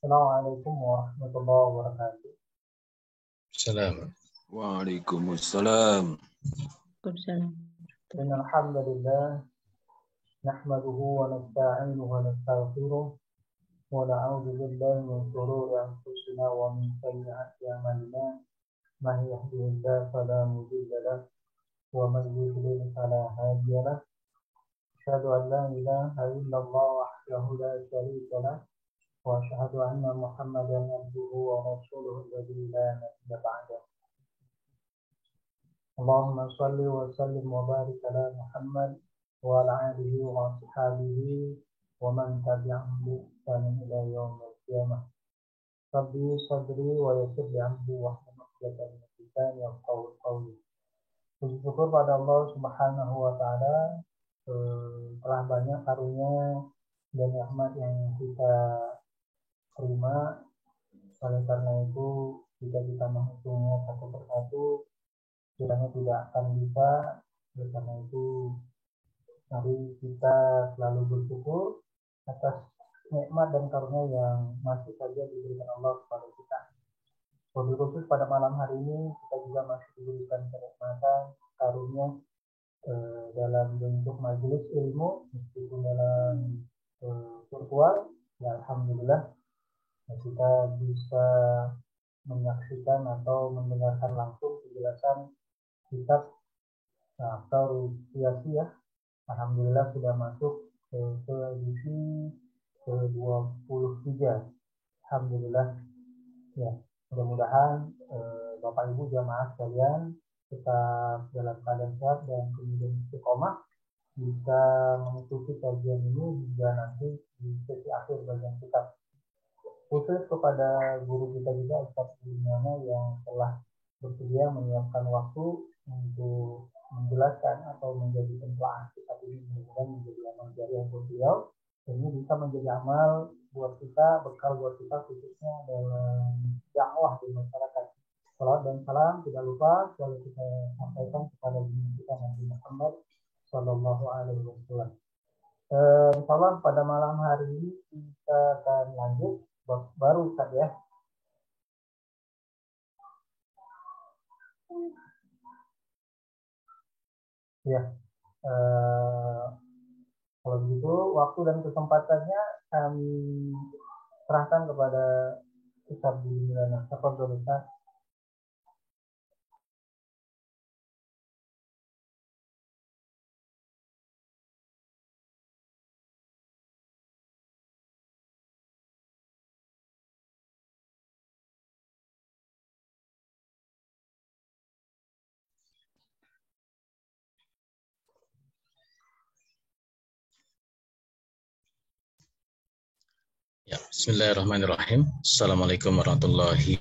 Assalamualaikum warahmatullahi wabarakatuh. Salam. Waalaikumsalam. Innal hamdalillah nahmaduhu wa nasta'inuhu wa nastaghfiruh wa na'udzu billahi min shururi anfusina wa min sayyi'ati a'malina. Man yahdihillahu fala mudilla lahu wa man yudlil fala hadiya lahu. Asyhadu an la ilaha illallah wahdahu la syarika lahu wa asyhadu anna Muhammadan abduhu wa rasuluhu alladzi la nabiyya ba'dahu. Allahumma shalli wa sallim wa barik ala Muhammad wa ala alihi wa ashabihi wa man tabi'ahum bi ihsan ila yaumil qiyamah. Rabbi sadri wa yassir li amri wa hlul 'uqdatam min lisani yafqahu qawli. Puji syukur pada Allah Subhanahu wa taala telah banyak karunia dan nikmat yang kita terima. Oleh karena itu, jika kita menghitungnya satu persatu, kiranya tidak akan bisa. Oleh karena itu, mari kita selalu bersyukur atas nikmat dan karunia yang masih saja diberikan Allah kepada kita. Lebih khusus pada malam hari ini, kita juga masih diberikan kenikmatan karunia dalam bentuk majelis ilmu, meskipun dalam virtual. Ya, alhamdulillah kita bisa menyaksikan atau mendengarkan langsung penjelasan kitab atau Riyasiyah. Alhamdulillah sudah masuk ke edisi ke-23. Alhamdulillah. Ya, mudah-mudahan Bapak Ibu jamaah sekalian tetap dalam keadaan sehat dan kemudian istiqomah bisa mengikuti kajian ini hingga nanti di sesi akhir bagian kitab. Khusus kepada guru kita juga Ustaz Budiana yang telah bersedia menyiapkan waktu untuk menjelaskan atau menjadi penelaah kitab ini, mudah-mudahan menjadi amal jariah buat beliau. Ini bisa menjadi amal buat kita, bekal buat kita khususnya dalam dakwah di masyarakat. Salawat dan salam tidak lupa selalu kita sampaikan kepada junjungan kita Nabi Muhammad Sallallahu Alaihi Wasallam. Insyaallah pada malam hari ini kita akan lanjut baru Ustaz ya. Ya, kalau begitu waktu dan kesempatannya kami serahkan kepada Ustaz Budiana. Tafadhol Ustaz. Ya, bismillahirrahmanirrahim. Assalamualaikum warahmatullahi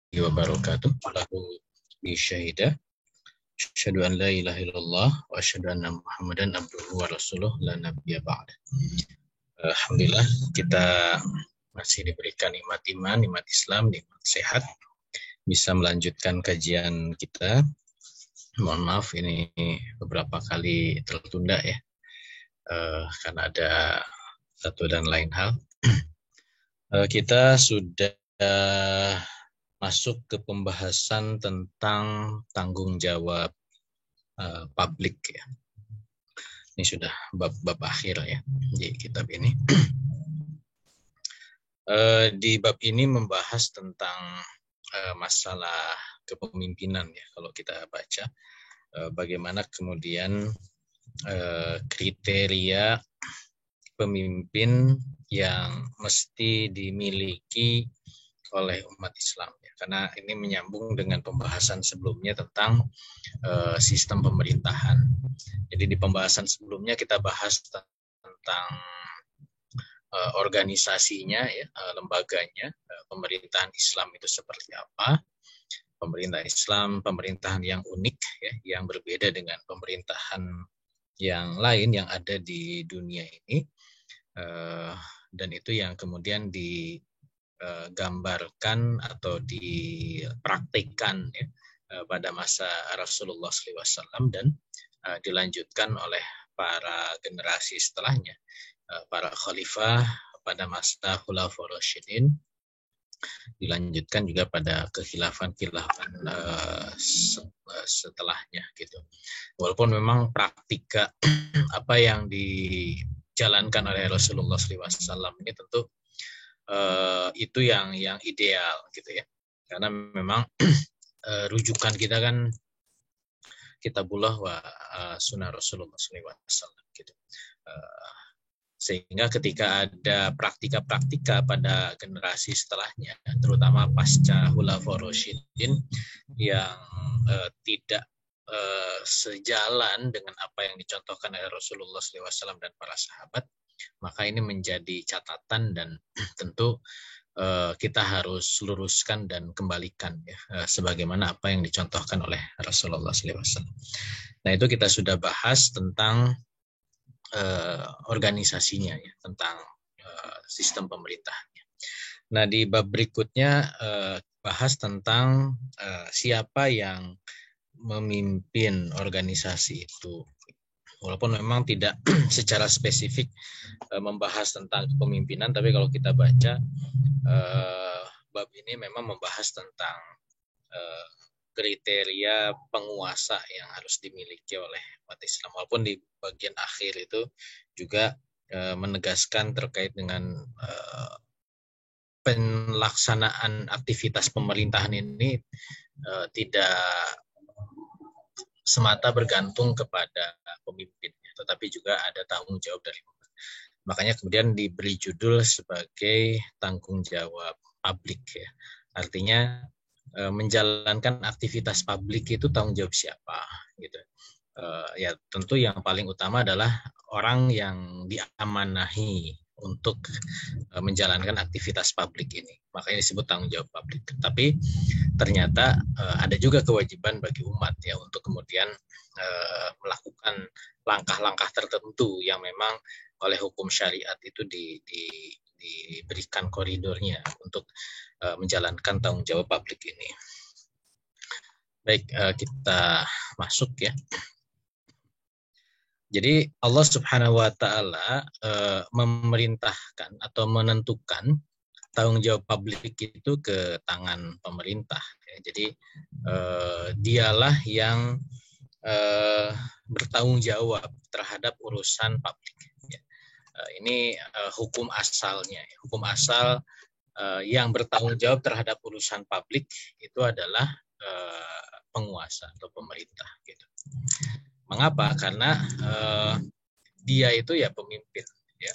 wabarakatuh. Lahu bi syahidah. Asyhadu an la ilaha illallah wa asyhadu anna Muhammadan abduhu wa rasuluh la nabiyya ba'da. Alhamdulillah kita masih diberikan nikmat iman, nikmat Islam, nikmat sehat, bisa melanjutkan kajian kita. Mohon maaf ini beberapa kali tertunda ya, karena ada satu dan lain hal. Kita sudah masuk ke pembahasan tentang tanggung jawab publik ya. Ini sudah bab akhir ya di kitab ini. Di bab ini membahas tentang masalah kepemimpinan ya. Kalau kita baca bagaimana kemudian kriteria pemimpin yang mesti dimiliki oleh umat Islam ya. Karena ini menyambung dengan pembahasan sebelumnya tentang sistem pemerintahan. Jadi di pembahasan sebelumnya kita bahas tentang organisasinya ya, lembaganya, pemerintahan Islam itu seperti apa. Pemerintah Islam, pemerintahan yang unik ya, yang berbeda dengan pemerintahan yang lain yang ada di dunia ini, dan itu yang kemudian digambarkan atau dipraktikkan ya, pada masa Rasulullah SAW dan dilanjutkan oleh para generasi setelahnya, para khalifah pada masa Khulafaur Rasyidin, dilanjutkan juga pada kekhilafan-khilafan setelahnya gitu. Walaupun memang praktika apa yang dijalankan oleh Rasulullah SAW ini tentu itu yang ideal gitu ya, karena memang rujukan kita kan kitabullah wa sunnah Rasulullah SAW gitu. Sehingga ketika ada praktika-praktika pada generasi setelahnya, terutama pasca Khulafaur Rasyidin yang tidak sejalan dengan apa yang dicontohkan oleh Rasulullah SAW dan para sahabat, maka ini menjadi catatan dan tentu kita harus luruskan dan kembalikan ya, sebagaimana apa yang dicontohkan oleh Rasulullah SAW. Nah, itu kita sudah bahas tentang organisasinya ya, tentang sistem pemerintahnya. Nah, di bab berikutnya bahas tentang siapa yang memimpin organisasi itu. Walaupun memang tidak secara spesifik membahas tentang kepemimpinan, tapi kalau kita baca bab ini memang membahas tentang kriteria penguasa yang harus dimiliki oleh umat Islam. Walaupun di bagian akhir itu juga menegaskan terkait dengan pelaksanaan aktivitas pemerintahan ini tidak semata bergantung kepada pemimpin, tetapi juga ada tanggung jawab dari umat. Makanya kemudian diberi judul sebagai tanggung jawab publik ya. Artinya menjalankan aktivitas publik itu tanggung jawab siapa gitu. Ya tentu yang paling utama adalah orang yang diamanahi untuk menjalankan aktivitas publik ini, makanya disebut tanggung jawab publik. Tapi ternyata ada juga kewajiban bagi umat ya untuk kemudian melakukan langkah-langkah tertentu yang memang oleh hukum syariat itu diberikan koridornya untuk menjalankan tanggung jawab publik ini. Baik, kita masuk ya. Jadi Allah Subhanahu wa taala memerintahkan atau menentukan tanggung jawab publik itu ke tangan pemerintah. Jadi dialah yang bertanggung jawab terhadap urusan publik. Ini hukum asalnya. Hukum asal yang bertanggung jawab terhadap urusan publik itu adalah penguasa atau pemerintah. Gitu. Mengapa? Karena dia itu ya pemimpin. Ya.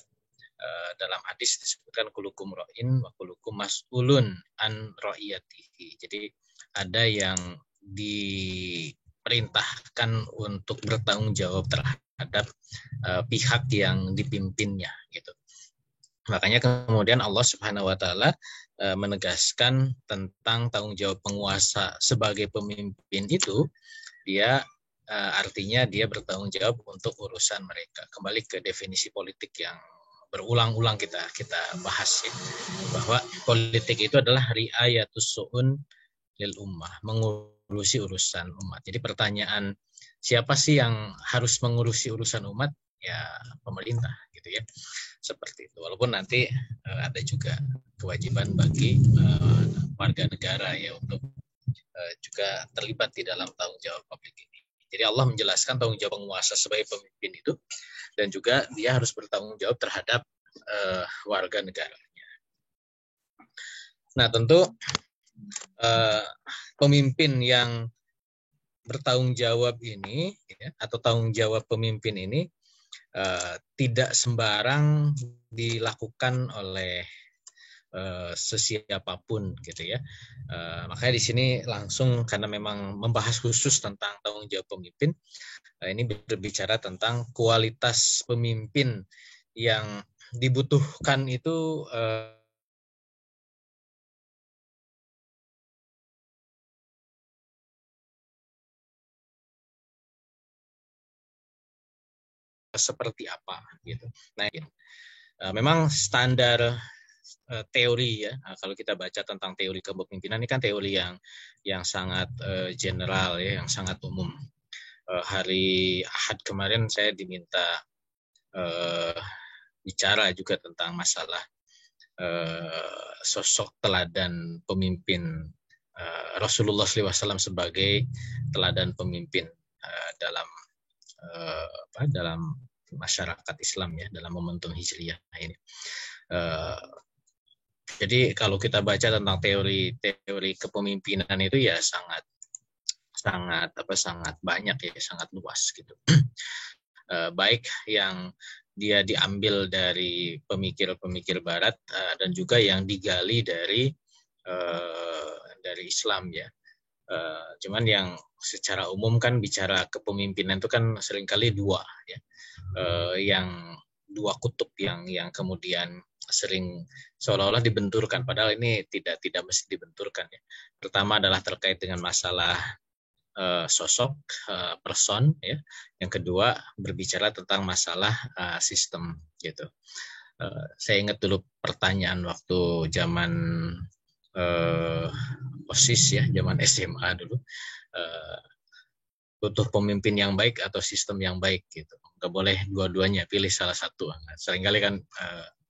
Dalam hadis disebutkan kulukum ra'in wa kulukum mas'ulun an ra'iyatihi. Jadi ada yang diperintahkan untuk bertanggung jawab terhadap pihak yang dipimpinnya gitu. Makanya kemudian Allah Subhanahu wa taala menegaskan tentang tanggung jawab penguasa sebagai pemimpin itu, dia artinya dia bertanggung jawab untuk urusan mereka. Kembali ke definisi politik yang berulang-ulang kita bahas ya, bahwa politik itu adalah riayatus su'un lil ummah, mengurusi urusan umat. Jadi pertanyaan siapa sih yang harus mengurusi urusan umat? Ya pemerintah gitu ya. Seperti itu. Walaupun nanti ada juga kewajiban bagi warga negara ya untuk juga terlibat di dalam tanggung jawab publik ini. Jadi Allah menjelaskan tanggung jawab penguasa sebagai pemimpin itu, dan juga dia harus bertanggung jawab terhadap warga negaranya. Nah tentu pemimpin yang bertanggung jawab ini ya, atau tanggung jawab pemimpin ini tidak sembarang dilakukan oleh sesiapapun gitu ya. Makanya di sini langsung karena memang membahas khusus tentang tanggung jawab pemimpin, ini berbicara tentang kualitas pemimpin yang dibutuhkan itu seperti apa gitu. Nah, memang standar teori ya. Nah, kalau kita baca tentang teori kepemimpinan ini kan teori yang sangat general ya, yang sangat umum. Hari Ahad kemarin saya diminta bicara juga tentang masalah sosok teladan pemimpin Rasulullah SAW sebagai teladan pemimpin dalam masyarakat Islam ya, dalam momentum Hijriyah ini. Jadi kalau kita baca tentang teori kepemimpinan itu ya sangat banyak ya, sangat luas gitu. Baik yang dia diambil dari pemikir-pemikir Barat dan juga yang digali dari Islam ya. Cuman yang secara umum kan bicara kepemimpinan itu kan seringkali dua ya. Yang dua kutub yang kemudian sering seolah-olah dibenturkan, padahal ini tidak mesti dibenturkan ya. Pertama adalah terkait dengan masalah sosok person ya. Yang kedua berbicara tentang masalah sistem gitu. Saya ingat dulu pertanyaan waktu zaman OSIS ya, zaman SMA dulu, butuh pemimpin yang baik atau sistem yang baik gitu. Nggak boleh dua-duanya, pilih salah satu. Seringkali kan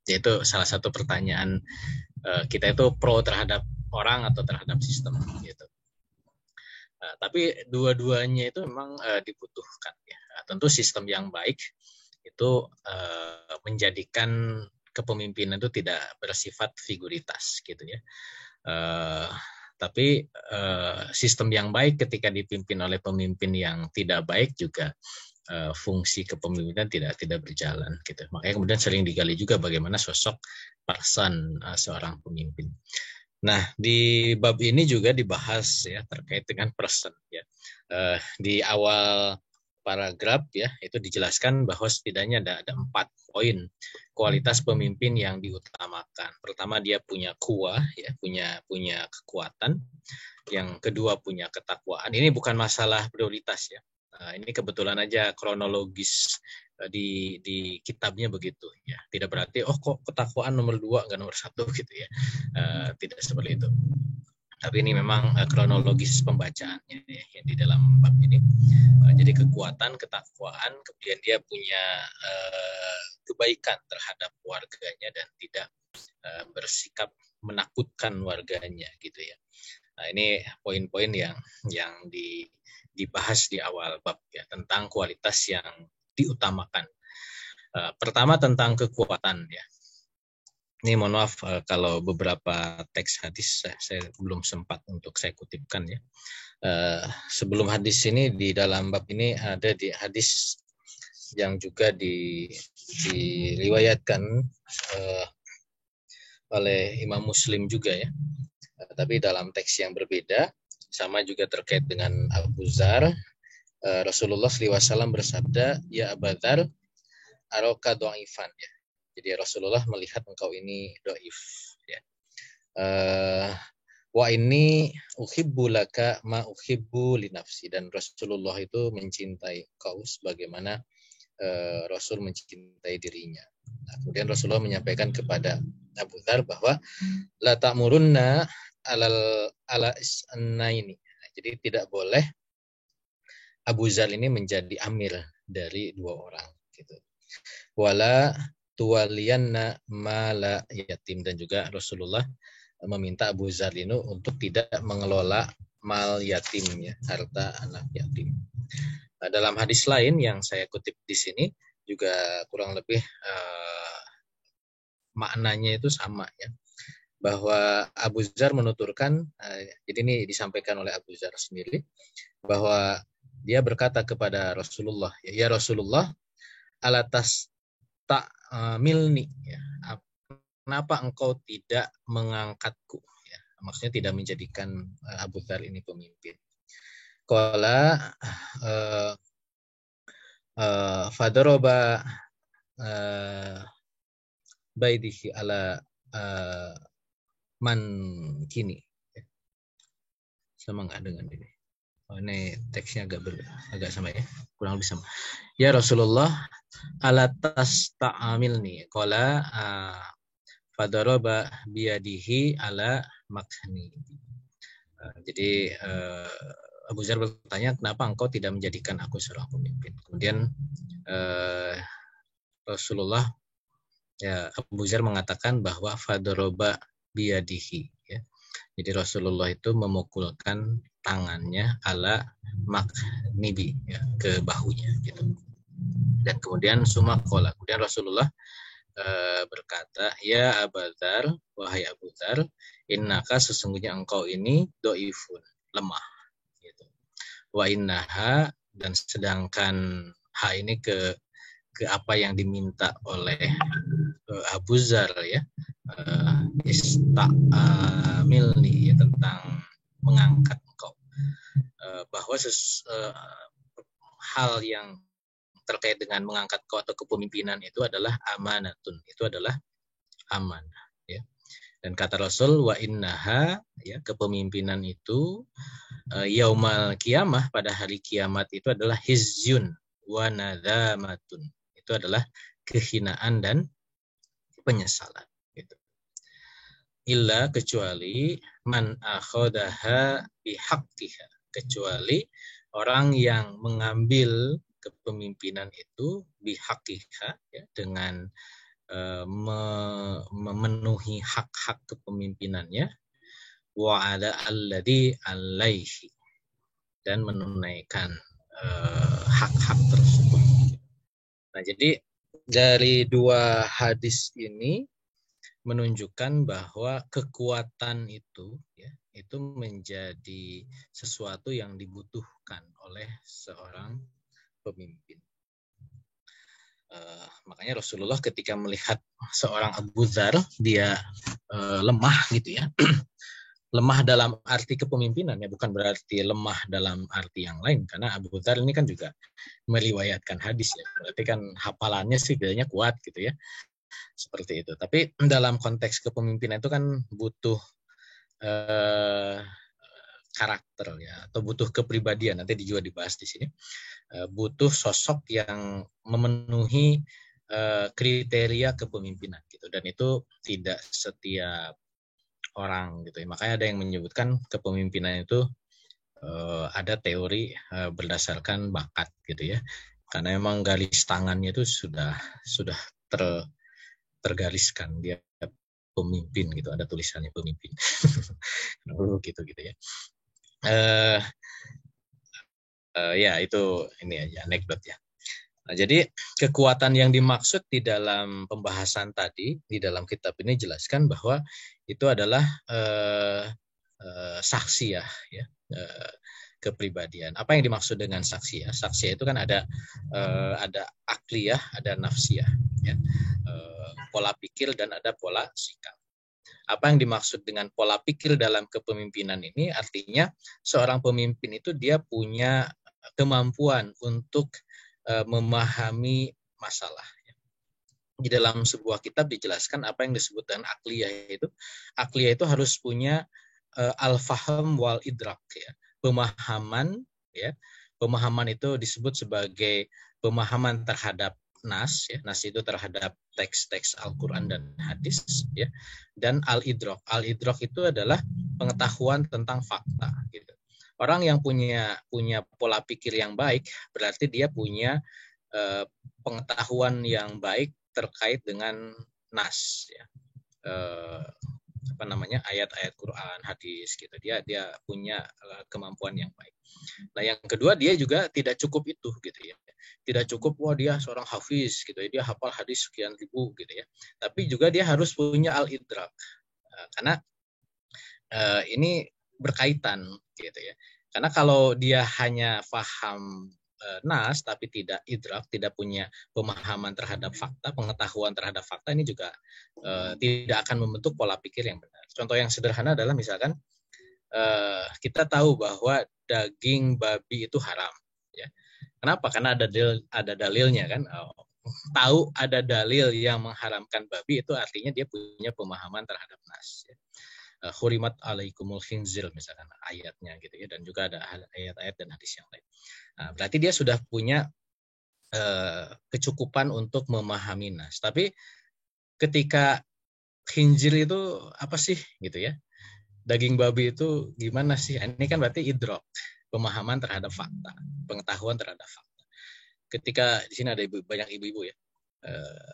itu salah satu pertanyaan kita itu pro terhadap orang atau terhadap sistem gitu. Tapi dua-duanya itu memang dibutuhkan ya. Tentu sistem yang baik itu menjadikan kepemimpinan itu tidak bersifat figuritas gitu ya. Tapi sistem yang baik ketika dipimpin oleh pemimpin yang tidak baik juga fungsi kepemimpinan tidak berjalan gitu. Makanya kemudian sering digali juga bagaimana sosok person seorang pemimpin. Nah, di bab ini juga dibahas ya terkait dengan person ya. Di awal paragraf ya itu dijelaskan bahwa setidaknya ada 4 poin kualitas pemimpin yang diutamakan. Pertama, dia punya kuah ya, punya kekuatan. Yang kedua, punya ketakwaan. Ini bukan masalah prioritas ya. Ini kebetulan aja kronologis di kitabnya begitu ya. Tidak berarti kok ketakwaan nomor 2 enggak nomor 1 gitu ya. Tidak seperti itu. Tapi ini memang kronologis pembacaannya ya, di dalam bab ini. Jadi kekuatan, ketakwaan, kemudian dia punya kebaikan terhadap warganya dan tidak bersikap menakutkan warganya gitu ya. Nah, ini poin-poin yang dibahas di awal bab ya, tentang kualitas yang diutamakan. Pertama tentang kekuatan ya. Ini mohon maaf kalau beberapa teks hadis saya belum sempat untuk saya kutipkan ya. Sebelum hadis ini di dalam bab ini ada di hadis yang juga diriwayatkan oleh Imam Muslim juga ya. Tapi dalam teks yang berbeda, sama juga terkait dengan Abu Dzar. Rasulullah SAW bersabda, ya Abu Dzar, aroka dhaifan ya. Jadi Rasulullah melihat engkau ini dhaif ya. Wa ini uhibbu laka ma uhibbu li nafsi, dan Rasulullah itu mencintai kau sebagaimana Rasul mencintai dirinya. Nah, kemudian Rasulullah menyampaikan kepada Abu Dzar bahwa la ta'murunna ala isnaini. Nah, jadi tidak boleh Abu Dzar ini menjadi amir dari 2 orang gitu. Wala tuwaliyanna mala yatim, dan juga Rasulullah meminta Abu Dzar ini untuk tidak mengelola mal yatim ya, harta anak yatim. Nah, dalam hadis lain yang saya kutip di sini juga kurang lebih maknanya itu sama ya, bahwa Abu Dzar menuturkan, jadi ini disampaikan oleh Abu Dzar sendiri, bahwa dia berkata kepada Rasulullah, ya Rasulullah, alatas ta'milni ya, kenapa engkau tidak mengangkatku ya, maksudnya tidak menjadikan Abu Dzar ini pemimpin. Qala fadaraba baidihi ala man kini. Sama nggak dengan ini? Ini teksnya agak sama ya, kurang lebih sama. Ya Rasulullah, ala tasta'amilni. Qala fadaraba biyadihi ala makhni. Jadi Abu Dzar bertanya, kenapa engkau tidak menjadikan aku seorang pemimpin? Kemudian Rasulullah, ya, Abu Dzar mengatakan bahwa fadaraba biyadihi, ya. Jadi Rasulullah itu memukulkan tangannya ala maknibi, ya, ke bahunya gitu. Dan kemudian sumakola, kemudian Rasulullah berkata, ya Abu Dzar, wahai Abu Dzar, innaka, sesungguhnya engkau ini doifun, lemah gitu. Wa innaha, dan sedangkan ha ini ke apa yang diminta oleh Abu Dzar, ya, istamilni, ya, tentang mengangkat engkau, bahwa hal yang terkait dengan mengangkat kau atau kepemimpinan itu adalah amanatun, itu adalah amanah, ya. Dan kata Rasul, wa innaha, ya, kepemimpinan itu yaumal kiamah, pada hari kiamat itu adalah hizyun wa nadhamatun, itu adalah kehinaan dan penyesalan gitu. Illa, kecuali man akhadaha bihaqqiha, kecuali orang yang mengambil kepemimpinan itu bihaqqiha, ya, dengan memenuhi hak-hak kepemimpinannya, wa ala alladhi alaihi, dan menunaikan hak-hak tersebut. Nah, jadi dari dua hadis ini menunjukkan bahwa kekuatan itu, ya, itu menjadi sesuatu yang dibutuhkan oleh seorang pemimpin. Makanya Rasulullah ketika melihat seorang Abu Dzar, dia lemah gitu, ya. Lemah dalam arti kepemimpinan, ya, bukan berarti lemah dalam arti yang lain, karena Abu Dzar ini kan juga meriwayatkan hadis, ya. Berarti kan hafalannya sih kayaknya kuat gitu, ya. Seperti itu. Tapi dalam konteks kepemimpinan itu kan butuh karakter, ya, atau butuh kepribadian, nanti juga dibahas di sini. Butuh sosok yang memenuhi kriteria kepemimpinan gitu, dan itu tidak setiap orang gitu, ya. Makanya ada yang menyebutkan kepemimpinan itu ada teori berdasarkan bakat gitu, ya, karena memang garis tangannya itu sudah tergariskan, dia pemimpin gitu, ada tulisannya pemimpin. gitu ya. Ya, itu ini aja anekdot, ya. Nah, jadi kekuatan yang dimaksud di dalam pembahasan tadi, di dalam kitab ini jelaskan bahwa itu adalah saksiyah, ya, kepribadian. Apa yang dimaksud dengan saksiyah? Saksiyah itu kan ada akliyah, ada nafsiyah, ya. Pola pikir dan ada pola sikap. Apa yang dimaksud dengan pola pikir dalam kepemimpinan ini? Artinya seorang pemimpin itu dia punya kemampuan untuk memahami masalah. Di dalam sebuah kitab dijelaskan apa yang disebut dengan akliyah itu. Akliyah itu harus punya al-faham wal idrak, ya. Pemahaman, ya. Pemahaman itu disebut sebagai pemahaman terhadap nas, ya. Nas itu terhadap teks-teks Al-Qur'an dan hadis, ya. Dan al-idrak. Al-idrak itu adalah pengetahuan tentang fakta, gitu. Orang yang punya pola pikir yang baik berarti dia punya pengetahuan yang baik terkait dengan nas, ya. Ayat-ayat Quran, hadis gitu. Dia punya kemampuan yang baik. Nah, yang kedua, dia juga tidak cukup itu gitu, ya. Tidak cukup dia seorang hafiz gitu, ya. Dia hafal hadis sekian ribu gitu, ya. Tapi juga dia harus punya al-idrak. Karena ini berkaitan gitu, ya. Karena kalau dia hanya paham nas tapi tidak idrak, tidak punya pemahaman terhadap fakta, pengetahuan terhadap fakta, ini juga tidak akan membentuk pola pikir yang benar. Contoh yang sederhana adalah misalkan kita tahu bahwa daging babi itu haram, ya. Kenapa? Karena ada dalilnya kan. Tahu ada dalil yang mengharamkan babi itu artinya dia punya pemahaman terhadap nas, ya. Hurimat alaikumul khinzir misalkan ayatnya gitu, ya, dan juga ada ayat-ayat dan hadis yang lain. Nah, berarti dia sudah punya kecukupan untuk memahami nas. Tapi ketika khinjir itu apa sih gitu ya? Daging babi itu gimana sih? Ini kan berarti idrok, pemahaman terhadap fakta, pengetahuan terhadap fakta. Ketika di sini ada banyak ibu-ibu ya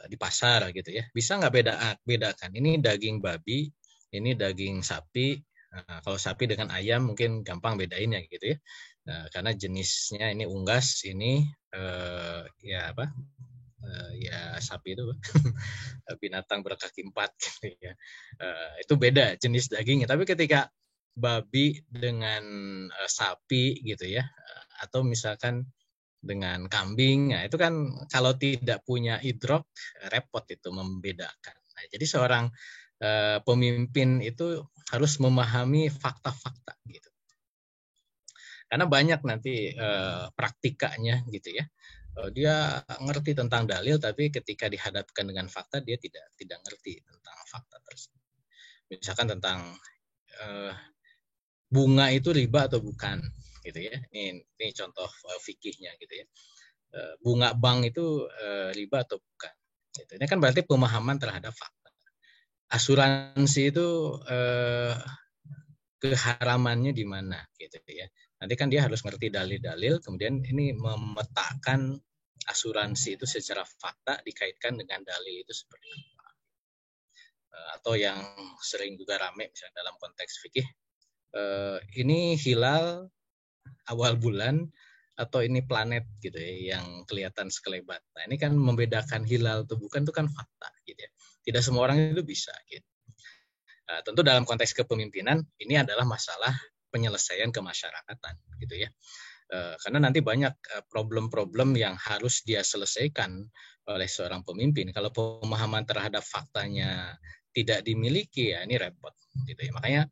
di pasar gitu ya, bisa nggak bedakan? Ini daging babi, ini daging sapi. Nah, kalau sapi dengan ayam mungkin gampang bedainnya gitu ya. Nah, karena jenisnya ini unggas, ini ya apa? Ya sapi itu binatang berkaki 4 gitu ya. Itu beda jenis dagingnya. Tapi ketika babi dengan sapi gitu ya, atau misalkan dengan kambing, nah itu kan kalau tidak punya idrok repot itu membedakan. Nah, jadi seorang pemimpin itu harus memahami fakta-fakta gitu. Karena banyak nanti praktikanya gitu ya. Dia ngerti tentang dalil, tapi ketika dihadapkan dengan fakta dia tidak ngerti tentang fakta tersebut. Misalkan tentang bunga itu riba atau bukan, gitu ya. Ini contoh fikihnya gitu ya. Bunga bank itu riba atau bukan. Gitu. Ini kan berarti pemahaman terhadap fakta. Asuransi itu keharamannya di mana, gitu ya. Nanti kan dia harus ngerti dalil-dalil, kemudian ini memetakan asuransi itu secara fakta dikaitkan dengan dalil itu seperti apa. Atau yang sering juga rame misalnya dalam konteks fikih, ini hilal awal bulan atau ini planet gitu ya yang kelihatan sekelebat. Nah, ini kan membedakan hilal atau bukan itu kan fakta gitu ya. Tidak semua orang itu bisa gitu. Tentu dalam konteks kepemimpinan ini adalah masalah penyelesaian kemasyarakatan gitu ya. Karena nanti banyak problem-problem yang harus dia selesaikan oleh seorang pemimpin. Kalau pemahaman terhadap faktanya tidak dimiliki, ya ini repot gitu ya. Makanya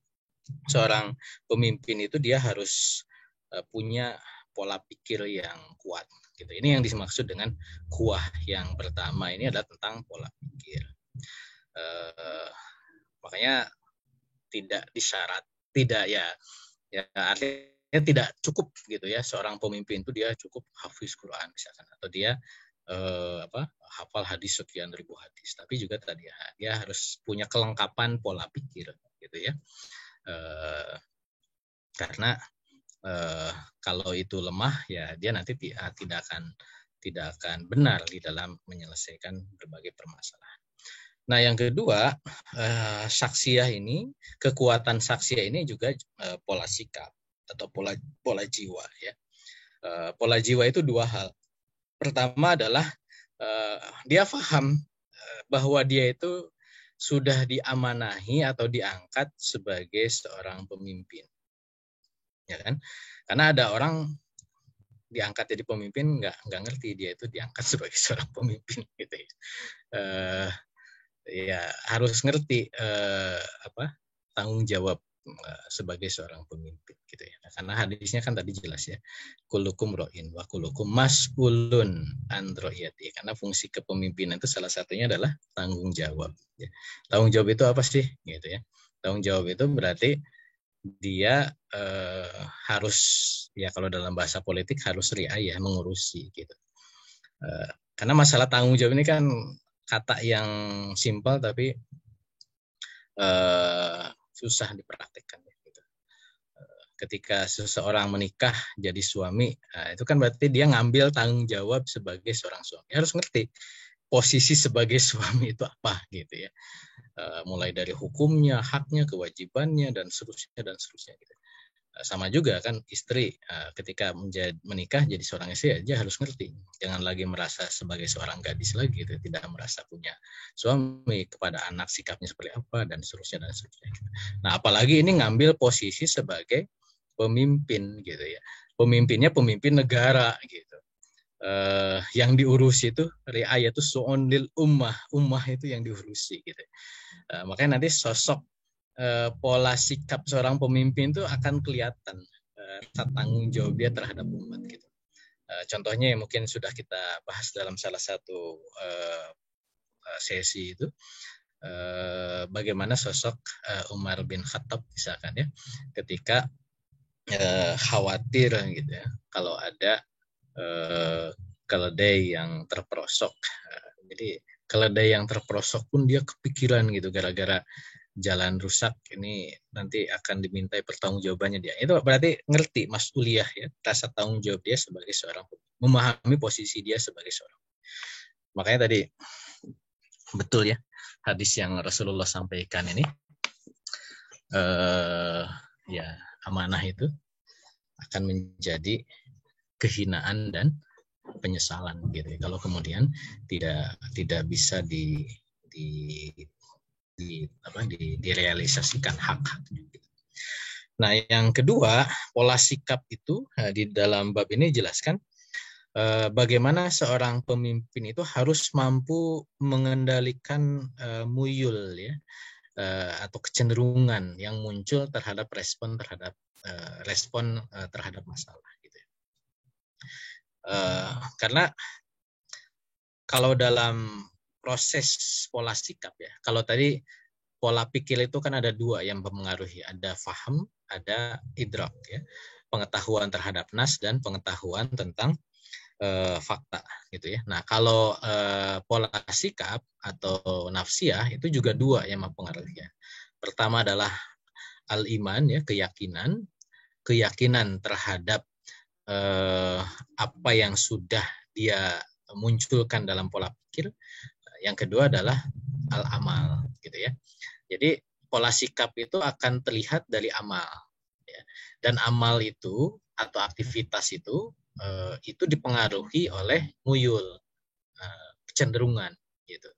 seorang pemimpin itu dia harus punya pola pikir yang kuat gitu. Ini yang dimaksud dengan kuah yang pertama ini adalah tentang pola pikir. Makanya tidak disyarat, tidak ya artinya tidak cukup gitu ya seorang pemimpin itu dia cukup hafiz Quran misalkan atau dia hafal hadis sekian ribu hadis, tapi juga tadi dia harus punya kelengkapan pola pikir gitu ya. Karena kalau itu lemah ya dia nanti tidak akan benar di dalam menyelesaikan berbagai permasalahan. Nah, yang kedua, saksiyah ini, kekuatan saksiyah ini juga pola sikap atau pola jiwa ya. Pola jiwa itu dua hal. Pertama adalah dia paham bahwa dia itu sudah diamanahi atau diangkat sebagai seorang pemimpin. Ya kan? Karena ada orang diangkat jadi pemimpin nggak ngerti dia itu diangkat sebagai seorang pemimpin gitu ya. Ya harus ngerti tanggung jawab sebagai seorang pemimpin gitu ya. Karena hadisnya kan tadi jelas ya. Kullukum ra'in wa kullukum mas'ulun an ra'iyati. Karena fungsi kepemimpinan itu salah satunya adalah tanggung jawab. Ya. Tanggung jawab itu apa sih gitu ya? Tanggung jawab itu berarti dia harus ya kalau dalam bahasa politik harus riayah mengurusi gitu. Karena masalah tanggung jawab ini kan kata yang simpel tapi susah dipraktikkan. Gitu. Ketika seseorang menikah jadi suami, itu kan berarti dia ngambil tanggung jawab sebagai seorang suami. Harus ngerti posisi sebagai suami itu apa gitu ya. Mulai dari hukumnya, haknya, kewajibannya dan seterusnya gitu. Sama juga kan istri ketika menikah jadi seorang istri aja harus ngerti, jangan lagi merasa sebagai seorang gadis lagi gitu, tidak merasa punya suami, kepada anak sikapnya seperti apa dan seterusnya. Nah apalagi ini ngambil posisi sebagai pemimpin gitu ya, pemimpinnya pemimpin negara gitu. Yang diurusi itu riayatu su'un lil ummah itu yang diurusi gitu. Makanya nanti sosok pola sikap seorang pemimpin itu akan kelihatan tanggung jawab dia terhadap umat gitu. Contohnya yang mungkin sudah kita bahas dalam salah satu sesi itu bagaimana sosok Umar bin Khattab misalkan ya ketika khawatir gitu ya kalau ada keledai yang terperosok. Jadi Kalau ada yang terperosok pun dia kepikiran gitu gara-gara jalan rusak, ini nanti akan dimintai pertanggungjawabannya dia. Itu berarti ngerti mas'uliyah ya, rasa tanggung jawab dia sebagai seorang, memahami posisi dia sebagai seorang. Makanya tadi betul ya hadis yang Rasulullah sampaikan ini, ya amanah itu akan menjadi kehinaan dan penyesalan gitu ya, kalau kemudian tidak bisa direalisasikan hak-haknya. Nah, yang kedua, pola sikap itu di dalam bab ini jelaskan bagaimana seorang pemimpin itu harus mampu mengendalikan muyul ya, atau kecenderungan yang muncul terhadap respon terhadap masalah gitu ya. Karena kalau dalam proses pola sikap ya, kalau tadi pola pikir itu kan ada dua yang mempengaruhi, ada faham, ada idrak ya, pengetahuan terhadap nas dan pengetahuan tentang fakta gitu ya. Nah, kalau pola sikap atau nafsiyah itu juga dua yang mempengaruhi ya. Pertama adalah al-iman ya, keyakinan terhadap apa yang sudah dia munculkan dalam pola pikir. Yang kedua adalah al-amal gitu ya. Jadi pola sikap itu akan terlihat dari amal ya. Dan amal itu atau aktivitas itu dipengaruhi oleh muyul, kecenderungan gitu.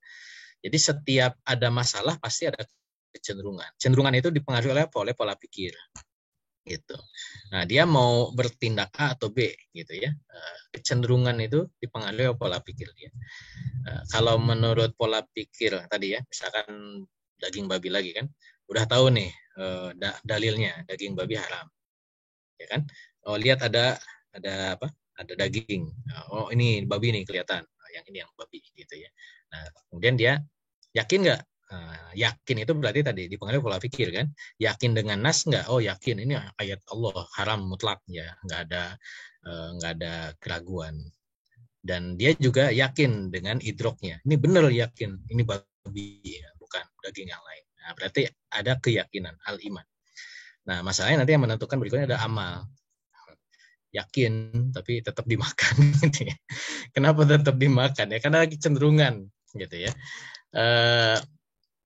Jadi setiap ada masalah pasti ada kecenderungan. Cenderungan itu dipengaruhi oleh pola pikir gitu. Nah, dia mau bertindak A atau B gitu ya. Kecenderungan itu dipengaruhi oleh pola pikir dia. Kalau menurut pola pikir tadi ya, misalkan daging babi lagi kan, udah tahu nih dalilnya daging babi haram, ya kan? Oh, lihat ada apa? Ada daging. Oh, ini babi nih kelihatan. Yang ini yang babi gitu ya. Nah, kemudian dia yakin nggak? Yakin itu berarti tadi dipengaruhi pola pikir kan. Yakin dengan nas nggak? Oh, yakin ini ayat Allah haram mutlak ya, nggak ada keraguan. Dan dia juga yakin dengan idroknya. Ini benar yakin ini babi ya, bukan daging yang lain. Nah, berarti ada keyakinan al-iman. Nah, masalahnya nanti yang menentukan berikutnya ada amal. Yakin tapi tetap dimakan gitu ya. Kenapa tetap dimakan ya? Karena kecenderungan gitu ya.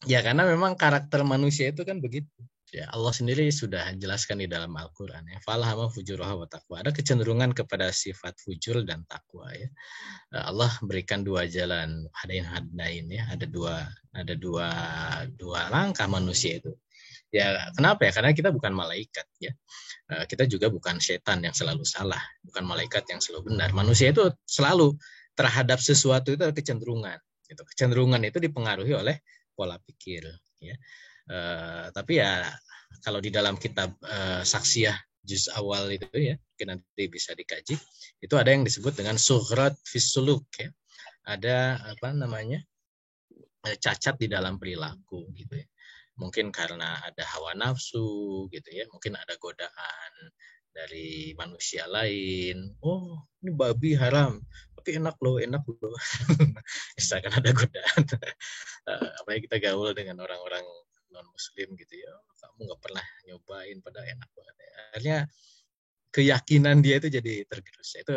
Ya karena memang karakter manusia itu kan begitu. Ya, Allah sendiri sudah jelaskan di dalam Al-Qur'an ya. Falhama fujuraha wa taqwa. Ada kecenderungan kepada sifat fujur dan takwa ya. Allah berikan dua jalan, hadain ya. Ada dua langkah manusia itu. Ya, kenapa ya? Karena kita bukan malaikat ya. Kita juga bukan setan yang selalu salah, bukan malaikat yang selalu benar. Manusia itu selalu terhadap sesuatu itu ada kecenderungan. Gitu. Kecenderungan itu dipengaruhi oleh pola pikir. Ya. Tapi ya kalau di dalam kitab Saksiyah juz awal itu ya, mungkin nanti bisa dikaji. Itu ada yang disebut dengan sughrat fis suluk ya. Ada apa namanya? Cacat di dalam perilaku gitu ya. Mungkin karena ada hawa nafsu gitu ya, mungkin ada godaan dari manusia lain. Oh, ini babi haram, tapi enak loh. Misalkan ada godaan. Apalagi kita gaul dengan orang-orang non muslim gitu ya, kamu nggak pernah nyobain pada enak banget. Akhirnya keyakinan dia itu jadi tergerus. Itu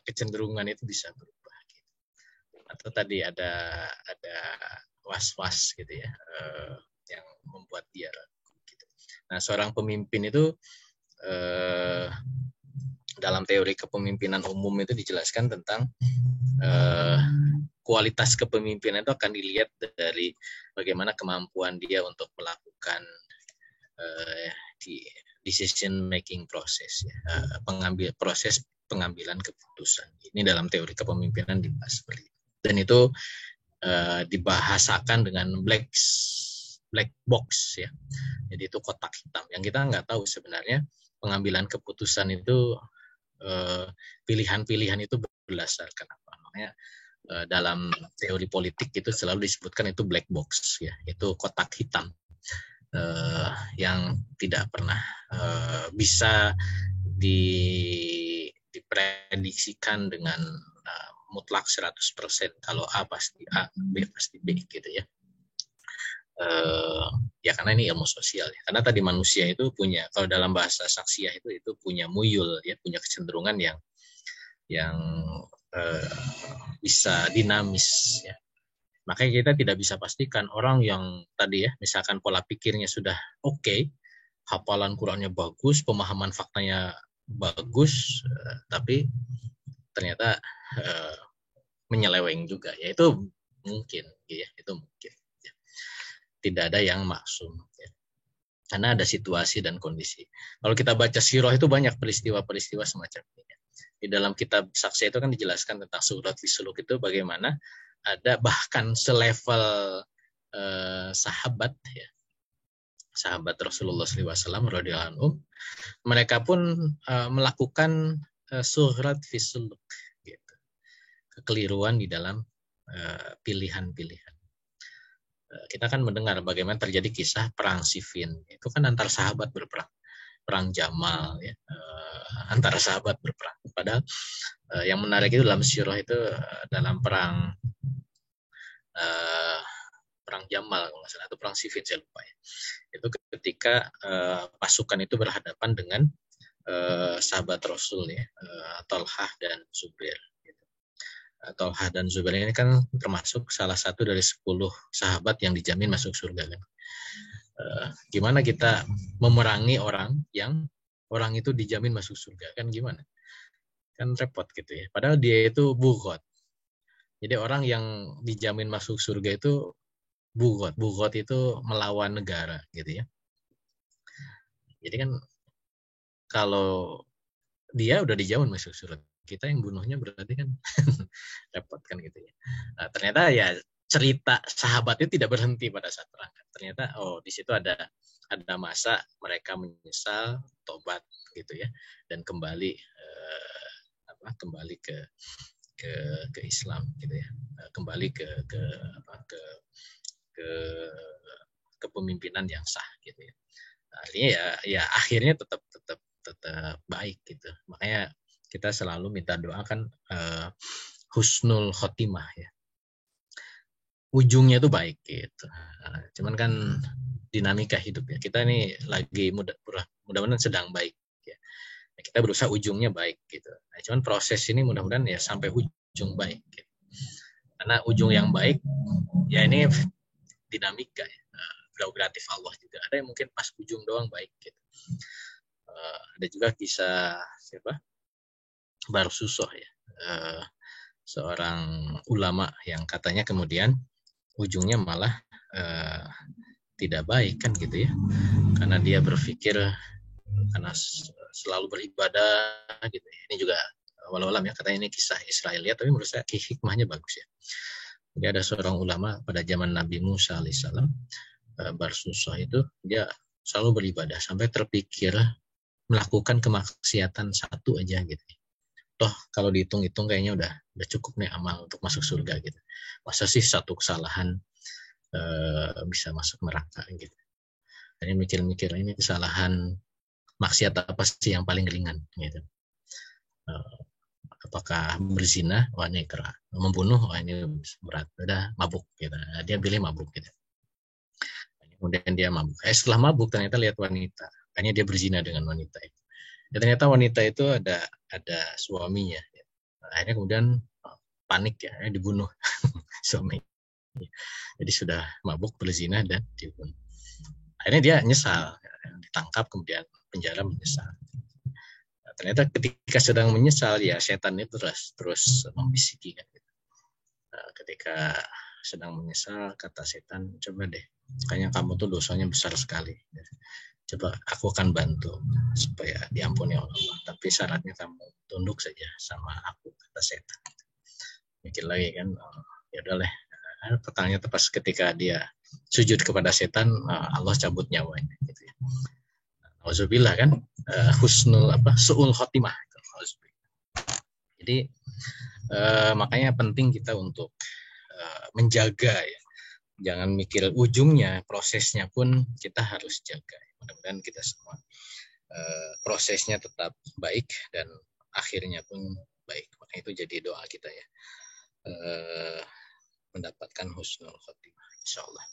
kecenderungan itu bisa berubah. Gitu. Atau tadi ada was-was gitu ya. Yang membuat dia ragu. Gitu. Nah, seorang pemimpin itu dalam teori kepemimpinan umum itu dijelaskan tentang kualitas kepemimpinan itu akan dilihat dari bagaimana kemampuan dia untuk melakukan decision making proses, ya, proses pengambilan keputusan. Ini dalam teori kepemimpinan dibahas seperti itu. Dan itu dibahasakan dengan black box ya. Jadi itu kotak hitam yang kita nggak tahu sebenarnya pengambilan keputusan itu pilihan-pilihan itu berdasarkan apa. Makanya dalam teori politik itu selalu disebutkan itu black box ya, itu kotak hitam yang tidak pernah bisa diprediksikan dengan mutlak 100%. Kalau A pasti A, B pasti B gitu ya. Ya karena ini ilmu sosial ya. Karena tadi manusia itu punya, kalau dalam bahasa saksiyah itu punya muyul ya, punya kecenderungan yang bisa dinamis ya. Makanya kita tidak bisa pastikan orang yang tadi ya, misalkan pola pikirnya sudah oke, hafalan Qurannya bagus, pemahaman faktanya bagus, tapi ternyata menyeleweng juga. Ya itu mungkin ya, itu mungkin. Ya. Tidak ada yang maksum ya. Karena ada situasi dan kondisi. Kalau kita baca sirah itu banyak peristiwa-peristiwa semacam ini. Di dalam kitab Saksi itu kan dijelaskan tentang surat Suluk itu bagaimana ada bahkan selevel sahabat ya, sahabat Rasulullah SAW radhiyallahu anhu, mereka pun melakukan surat Suluk gitu, kekeliruan di dalam pilihan-pilihan. Kita kan mendengar bagaimana terjadi kisah perang Siffin. Itu kan antar sahabat berperang, perang Jamal ya, antara sahabat berperang. Padahal yang menarik itu dalam sirah itu dalam perang Jamal atau perang Siffin saya lupa ya. Itu ketika pasukan itu berhadapan dengan sahabat Rasul ya, Thalhah dan Zubair. Thalhah dan Zubair ini kan termasuk salah satu dari 10 sahabat yang dijamin masuk surga kan. Gimana kita memerangi orang yang orang itu dijamin masuk surga kan gimana? Kan repot gitu ya. Padahal dia itu bughot. Jadi orang yang dijamin masuk surga itu bughot. Bughot itu melawan negara gitu ya. Jadi kan kalau dia udah dijamin masuk surga, kita yang bunuhnya berarti kan repot kan gitu ya. Nah, ternyata ya cerita sahabat itu tidak berhenti pada saat perang. Ternyata di situ ada masa mereka menyesal, tobat gitu ya, dan kembali kembali ke Islam gitu ya, kembali ke kepemimpinan yang sah gitu ya. Artinya ya akhirnya tetap baik gitu. Makanya kita selalu minta doa kan husnul khotimah ya. Ujungnya itu baik gitu. Cuman kan dinamika hidup ya. Kita ini lagi mudah-mudahan sedang baik ya. Kita berusaha ujungnya baik gitu. Nah, cuman proses ini mudah-mudahan ya sampai ujung baik gitu. Karena ujung yang baik ya ini dinamika ya. Prerogatif Allah juga. Ada yang mungkin pas ujung doang baik gitu. Ada juga kisah siapa? Barsusoh ya. Seorang ulama yang katanya kemudian ujungnya malah tidak baik kan gitu ya, karena dia berpikir karena selalu beribadah gitu ya. Ini juga walau alam ya, katanya ini kisah Israelia tapi menurut saya hikmahnya bagus ya. Jadi ada seorang ulama pada zaman Nabi Musa alaihissalam, Barsusoh itu dia selalu beribadah sampai terpikir melakukan kemaksiatan satu aja gitu. Toh kalau dihitung-hitung kayaknya udah cukup nih amal untuk masuk surga gitu. Masa sih satu kesalahan bisa masuk neraka gitu. Jadi mikir-mikir ini kesalahan maksiat apa sih yang paling ringan gitu. Apakah berzina? Wah ini keras. Membunuh? Wah ini berat. Udah mabuk gitu. Dia pilih mabuk gitu. Kemudian dia mabuk. Setelah mabuk ternyata lihat wanita. Kayaknya dia berzina dengan wanita itu. Ya, ternyata wanita itu ada suaminya. Akhirnya kemudian panik ya, dibunuh suami. Jadi sudah mabuk, berzina dan dibunuh. Akhirnya dia nyesal, ditangkap kemudian penjara, menyesal. Nah, ternyata ketika sedang menyesal ya setan itu terus membisiki kan. Nah, ketika sedang menyesal kata setan, coba deh, kayaknya kamu tuh dosanya besar sekali. Coba aku akan bantu supaya diampuni oleh Allah. Tapi syaratnya kamu tunduk saja sama aku, kata setan. Mikir lagi kan, ya udahlah. Pertanyaannya tepat ketika dia sujud kepada setan, Allah cabut nyawanya. Gitu ya. Auzubillah kan, su'ul khotimah. Jadi makanya penting kita untuk menjaga ya. Jangan mikir ujungnya, prosesnya pun kita harus jaga. Mudah-mudahan kita semua prosesnya tetap baik dan akhirnya pun baik. Itu jadi doa kita ya. Mendapatkan husnul khotimah insyaallah.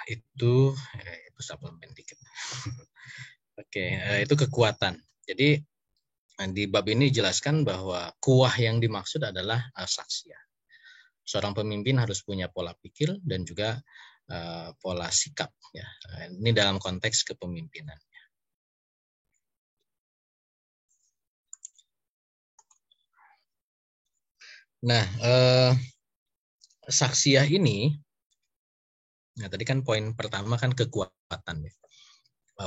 Itu suplemen dikit. Oke, itu kekuatan. Jadi di bab ini dijelaskan bahwa kuah yang dimaksud adalah saksiyah. Seorang pemimpin harus punya pola pikir dan juga pola sikap. Ya. Ini dalam konteks kepemimpinan. Nah, saksiyah ini, nah tadi kan poin pertama kan kekuatan. Ya.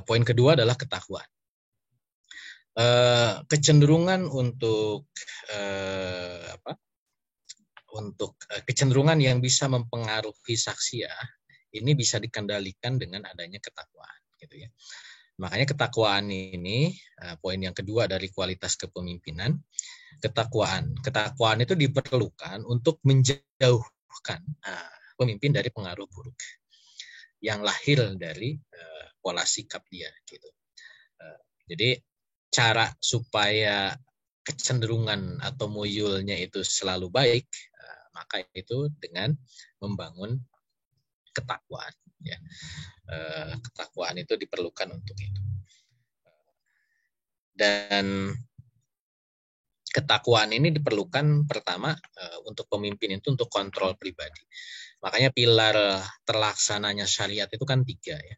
Poin kedua adalah ketakwaan. Kecenderungan untuk kecenderungan yang bisa mempengaruhi saksiyah ini bisa dikendalikan dengan adanya ketakwaan, gitu ya. Makanya ketakwaan ini poin yang kedua dari kualitas kepemimpinan. Ketakwaan itu diperlukan untuk menjauhkan pemimpin dari pengaruh buruk yang lahir dari pola sikap dia, gitu. Jadi cara supaya kecenderungan atau muyulnya itu selalu baik, maka itu dengan membangun ketakwaan. Ya. Ketakwaan itu diperlukan untuk itu. Dan ketakwaan ini diperlukan pertama untuk pemimpin itu untuk kontrol pribadi. Makanya pilar terlaksananya syariat itu kan 3 ya.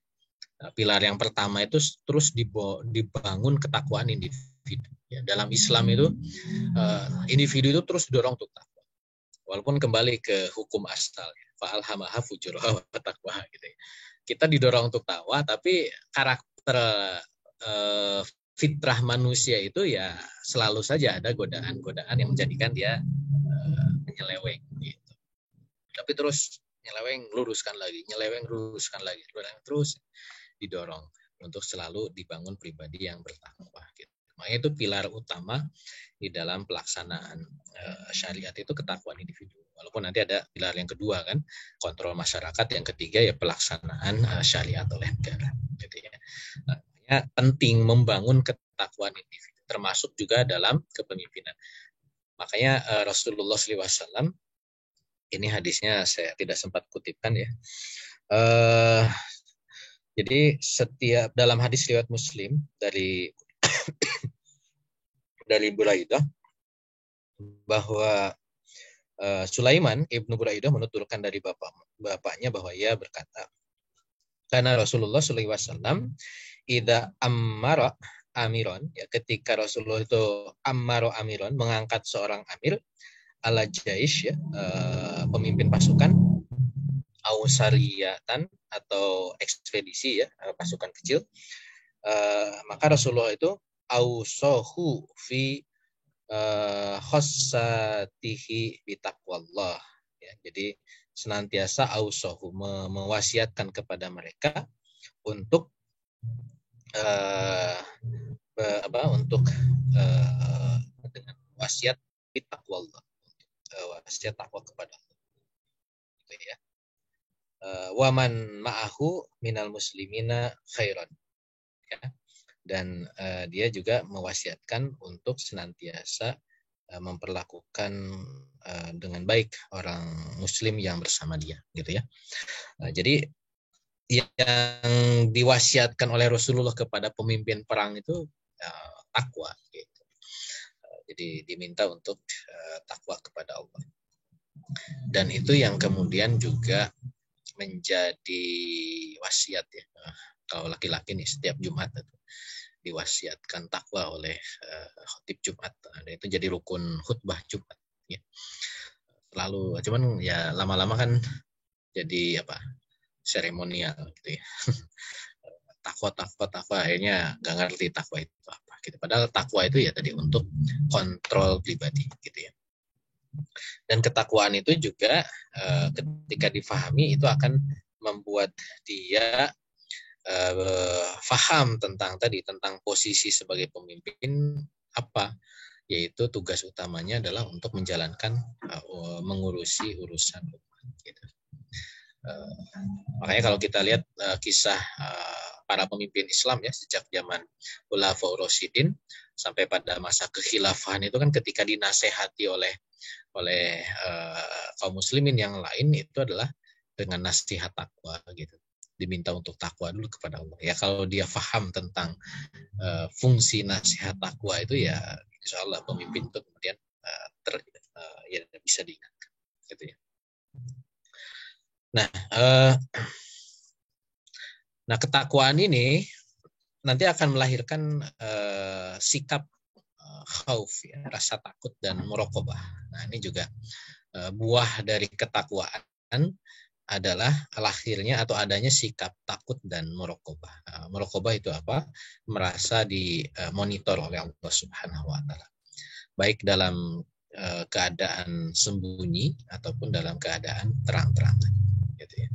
Pilar yang pertama itu terus dibangun ketakwaan individu. Ya, dalam Islam itu individu itu terus didorong untuk takwa. Walaupun kembali ke hukum asal, fa'alhamaha fujuraha wa taqwaha gitu ya. Kita didorong untuk takwa, tapi karakter fitrah manusia itu ya selalu saja ada godaan-godaan yang menjadikan dia menyeleweng gitu. Tapi terus nyeleweng luruskan lagi, terus didorong untuk selalu dibangun pribadi yang bertakwa gitu. Makanya itu pilar utama di dalam pelaksanaan syariat itu ketakwaan individu. Walaupun nanti ada pilar yang kedua kan, kontrol masyarakat, yang ketiga ya pelaksanaan syariat oleh negara gitu ya. Makanya penting membangun ketakwaan individu termasuk juga dalam kepemimpinan. Makanya Rasulullah SAW, ini hadisnya saya tidak sempat kutipkan ya. Jadi setiap dalam hadis riwayat Muslim dari Buraidah bahwa Sulaiman ibnu Buraidah menuturkan dari bapaknya bahwa ia berkata, karena Rasulullah SAW idza ammara amiron, ya, ketika Rasulullah itu ammaro amiron, mengangkat seorang amir ala jaish, ya, pemimpin pasukan, au sariyatan atau ekspedisi, ya, pasukan kecil, maka Rasulullah itu ausohu fi khassatihi bitaqwallah, ya, jadi senantiasa ausohu mewasiatkan kepada mereka untuk dengan wasiat bitaqwallah, wasiat takwa kepada Allah, gitu ya. Waman ma'ahu minal muslimina khairan, ya. Dan dia juga mewasiatkan untuk senantiasa memperlakukan dengan baik orang muslim yang bersama dia, gitu ya. Jadi yang diwasiatkan oleh Rasulullah kepada pemimpin perang itu takwa, gitu. Jadi diminta untuk takwa kepada Allah. Dan itu yang kemudian juga menjadi wasiat, ya. Kalau laki-laki nih setiap Jumat itu diwasiatkan takwa oleh khotib Jumat. Dan itu jadi rukun khutbah Jumat, ya. Lalu cuman ya lama-lama kan jadi seremonial gitu ya. takwa akhirnya nggak ngerti takwa itu apa gitu. Padahal takwa itu ya tadi untuk kontrol pribadi gitu ya. Dan ketakwaan itu juga ketika difahami itu akan membuat dia faham tentang posisi sebagai pemimpin apa, yaitu tugas utamanya adalah untuk menjalankan mengurusi urusan umat gitu. Makanya kalau kita lihat kisah para pemimpin Islam ya, sejak zaman Khulafaur Rasyidin sampai pada masa kekhilafahan itu kan ketika dinasehati oleh kaum muslimin yang lain itu adalah dengan nasihat takwa gitu. Diminta untuk takwa dulu kepada Allah. Ya kalau dia paham tentang fungsi nasihat takwa itu ya insya Allah pemimpin itu kemudian ya bisa diingatkan gitu ya. Nah, ketakwaan ini nanti akan melahirkan sikap khauf ya, rasa takut dan muraqabah. Nah, ini juga buah dari ketakwaan adalah lahirnya atau adanya sikap takut dan muraqabah. Muraqabah itu apa? Merasa dimonitor oleh Allah Subhanahu wa taala. Baik dalam keadaan sembunyi ataupun dalam keadaan terang-terangan gitu ya.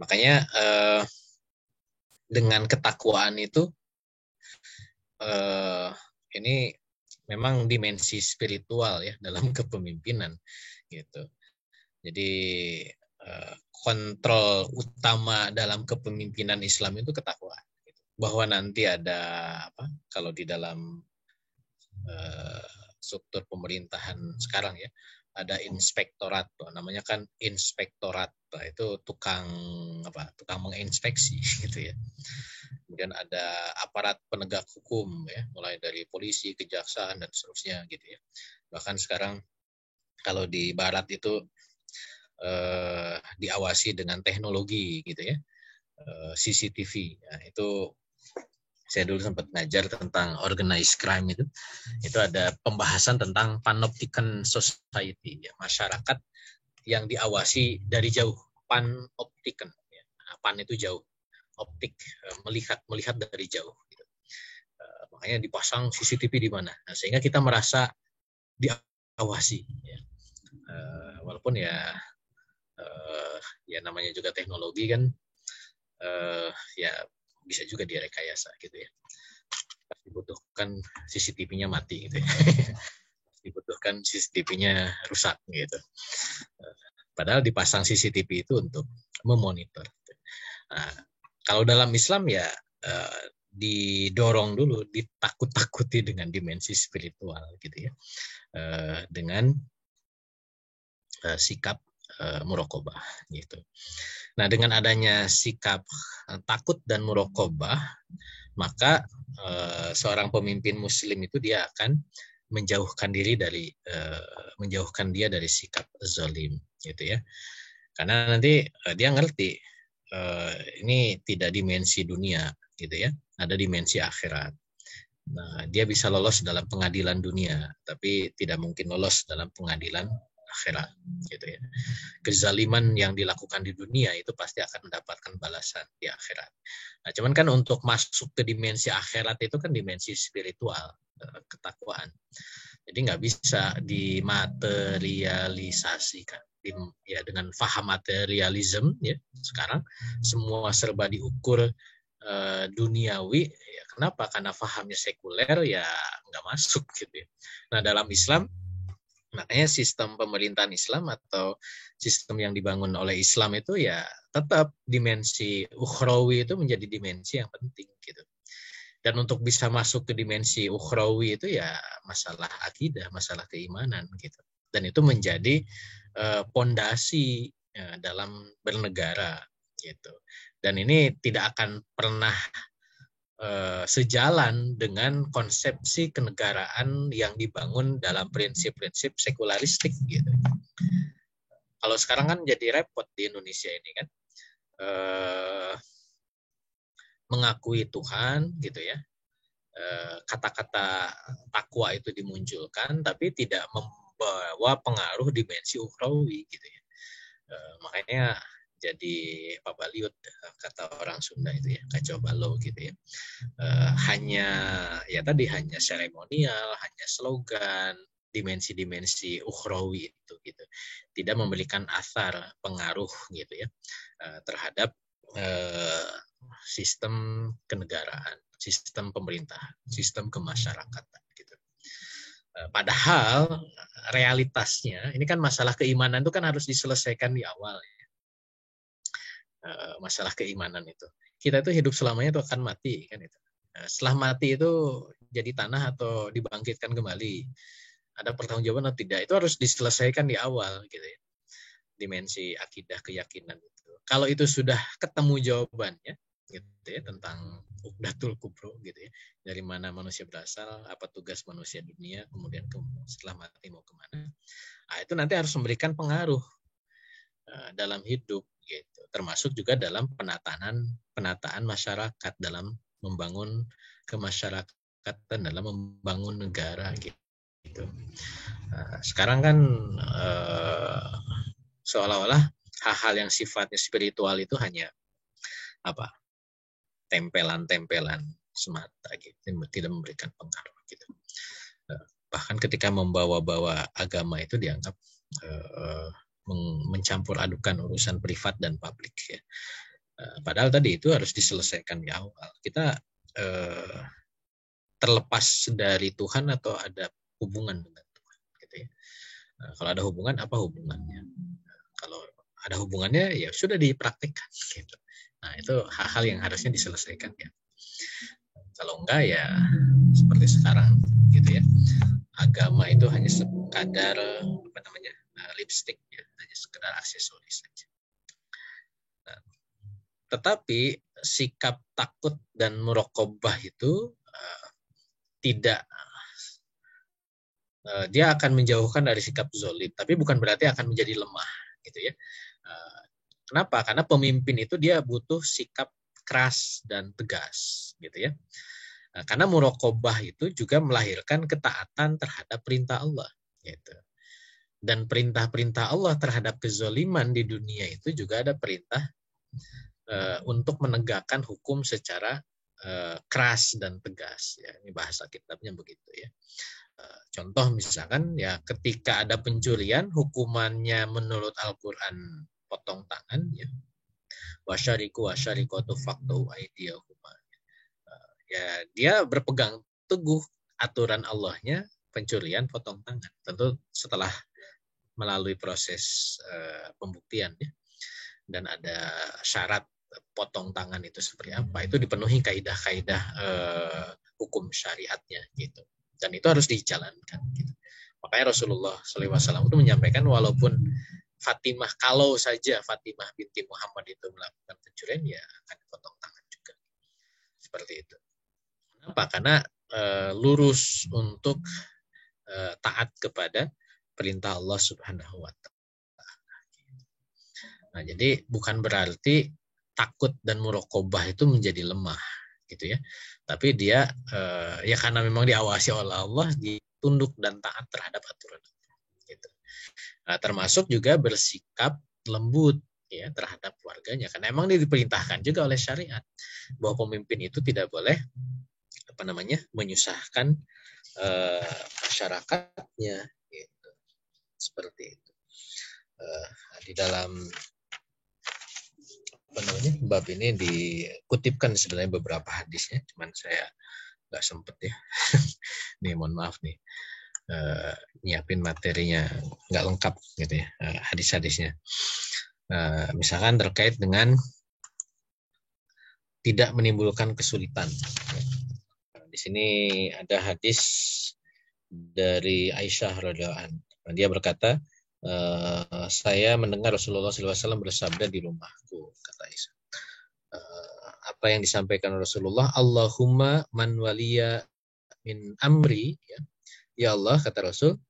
Makanya dengan ketakwaan itu ini memang dimensi spiritual ya dalam kepemimpinan gitu. Jadi kontrol utama dalam kepemimpinan Islam itu ketakwaan. Bahwa nanti ada apa? Kalau di dalam struktur pemerintahan sekarang ya, ada inspektorat, namanya kan inspektorat, itu tukang menginspeksi gitu ya. Kemudian ada aparat penegak hukum ya, mulai dari polisi, kejaksaan dan seterusnya gitu ya. Bahkan sekarang kalau di barat itu diawasi dengan teknologi gitu ya, CCTV. Nah, itu saya dulu sempat ngajar tentang organized crime itu ada pembahasan tentang panopticon society ya, masyarakat yang diawasi dari jauh, panopticon ya. Pan itu jauh, optik melihat dari jauh gitu. Makanya dipasang CCTV di mana, nah, sehingga kita merasa diawasi ya. Walaupun ya namanya juga teknologi kan ya bisa juga direkayasa gitu ya. Pasti butuhkan CCTV-nya mati gitu ya. Pasti butuhkan CCTV-nya rusak gitu. Padahal dipasang CCTV itu untuk memonitor. Nah, kalau dalam Islam ya didorong dulu, ditakut-takuti dengan dimensi spiritual gitu ya. Dengan sikap muraqabah gitu. Nah, dengan adanya sikap takut dan muraqabah, maka seorang pemimpin muslim itu dia akan menjauhkan dia dari sikap zalim gitu ya. Karena nanti dia ngerti ini tidak dimensi dunia gitu ya, ada dimensi akhirat. Nah, dia bisa lolos dalam pengadilan dunia, tapi tidak mungkin lolos dalam pengadilan akhirat gitu ya. Kezaliman yang dilakukan di dunia itu pasti akan mendapatkan balasan di akhirat. Nah, cuman kan untuk masuk ke dimensi akhirat itu kan dimensi spiritual, ketakwaan. Jadi nggak bisa dimaterialisasikan ya dengan faham materialism ya. Sekarang semua serba diukur duniawi ya. Kenapa? Karena fahamnya sekuler ya nggak masuk gitu ya. Nah, dalam Islam makanya sistem pemerintahan Islam atau sistem yang dibangun oleh Islam itu ya tetap dimensi ukhrawi itu menjadi dimensi yang penting gitu. Dan untuk bisa masuk ke dimensi ukhrawi itu ya masalah akidah, masalah keimanan gitu. Dan itu menjadi pondasi dalam bernegara gitu. Dan ini tidak akan pernah sejalan dengan konsepsi kenegaraan yang dibangun dalam prinsip-prinsip sekularistik gitu. Kalau sekarang kan jadi repot di Indonesia ini kan, mengakui Tuhan gitu ya, kata-kata takwa itu dimunculkan tapi tidak membawa pengaruh dimensi ukhrawi gitu ya. Makanya jadi pabaliut kata orang Sunda itu ya, kacau balau gitu ya. Hanya seremonial, hanya slogan, dimensi-dimensi ukhrawi itu gitu. Tidak memberikan asar pengaruh gitu ya terhadap sistem kenegaraan, sistem pemerintahan, sistem kemasyarakatan gitu. Padahal realitasnya ini kan masalah keimanan itu kan harus diselesaikan di awal ya. Masalah keimanan itu. kita itu hidup selamanya atau akan mati kan itu. Nah, setelah mati itu jadi tanah atau dibangkitkan kembali, ada pertanggungjawaban atau tidak, itu harus diselesaikan di awal gitu ya. Dimensi akidah keyakinan itu. Kalau itu sudah ketemu jawabannya gitu ya, tentang Uqdatul Kubro gitu ya, dari mana manusia berasal, apa tugas manusia dunia, kemudian setelah mati mau kemana, nah, itu nanti harus memberikan pengaruh dalam hidup gitu, termasuk juga dalam penataan masyarakat, dalam membangun kemasyarakatan, dalam membangun negara gitu. Nah, sekarang kan seolah-olah hal-hal yang sifatnya spiritual itu hanya apa, tempelan-tempelan semata gitu, tidak memberikan pengaruh gitu. Bahkan ketika membawa-bawa agama itu dianggap mencampur adukan urusan privat dan publik ya. Padahal tadi itu harus diselesaikan di awal. Kita terlepas dari Tuhan atau ada hubungan dengan Tuhan gitu ya. Kalau ada hubungan, apa hubungannya? Kalau ada hubungannya ya sudah dipraktikkan gitu. Nah, itu hal-hal yang harusnya diselesaikan ya. Kalau enggak ya seperti sekarang gitu ya. Agama itu hanya sekadar apa namanya? Lipstick ya, hanya sekedar aksesoris saja. Nah, tetapi sikap takut dan muraqabah itu tidak, dia akan menjauhkan dari sikap zalim, tapi bukan berarti akan menjadi lemah gitu ya. Kenapa? Karena pemimpin itu dia butuh sikap keras dan tegas gitu ya. Karena muraqabah itu juga melahirkan ketaatan terhadap perintah Allah gitu. Dan perintah-perintah Allah terhadap kezaliman di dunia itu juga ada perintah untuk menegakkan hukum secara keras dan tegas ya. Ini bahasa kitabnya begitu ya. Contoh misalkan ya, ketika ada pencurian hukumannya menurut Al-Qur'an potong tangan ya. Wasyariku wasyarikatu faqtu aydiyahuma. Ya, dia berpegang teguh aturan Allahnya, pencurian potong tangan. Tentu setelah melalui proses pembuktian ya. Dan ada syarat potong tangan itu seperti apa, itu dipenuhi kaidah-kaidah hukum syariatnya gitu, dan itu harus dijalankan gitu. Makanya Rasulullah SAW itu menyampaikan, walaupun Fatimah, kalau saja Fatimah binti Muhammad itu melakukan pencurian, ya akan dipotong tangan juga, seperti itu. Kenapa? Karena lurus untuk taat kepada perintah Allah Subhanahu wa Ta'ala. Nah, jadi bukan berarti takut dan muraqabah itu menjadi lemah gitu ya. Tapi dia ya karena memang diawasi oleh Allah, ditunduk dan taat terhadap aturan gitu. Nah, termasuk juga bersikap lembut ya terhadap keluarganya, karena memang dia diperintahkan juga oleh syariat bahwa pemimpin itu tidak boleh apa namanya menyusahkan masyarakatnya gitu. Seperti itu. Di dalam apa namanya bab ini dikutipkan sebenarnya beberapa hadisnya, cuman saya nggak sempet ya. Nih mohon maaf nih, nyiapin materinya nggak lengkap gitu ya, hadis-hadisnya. Misalkan terkait dengan tidak menimbulkan kesulitan. Di sini ada hadis dari Aisyah radhiyallahu anha. Dia berkata, saya mendengar Rasulullah SAW bersabda di rumahku, kata Aisyah. Apa yang disampaikan Rasulullah, Allahumma man waliya min amri, ya Allah, kata Rasul,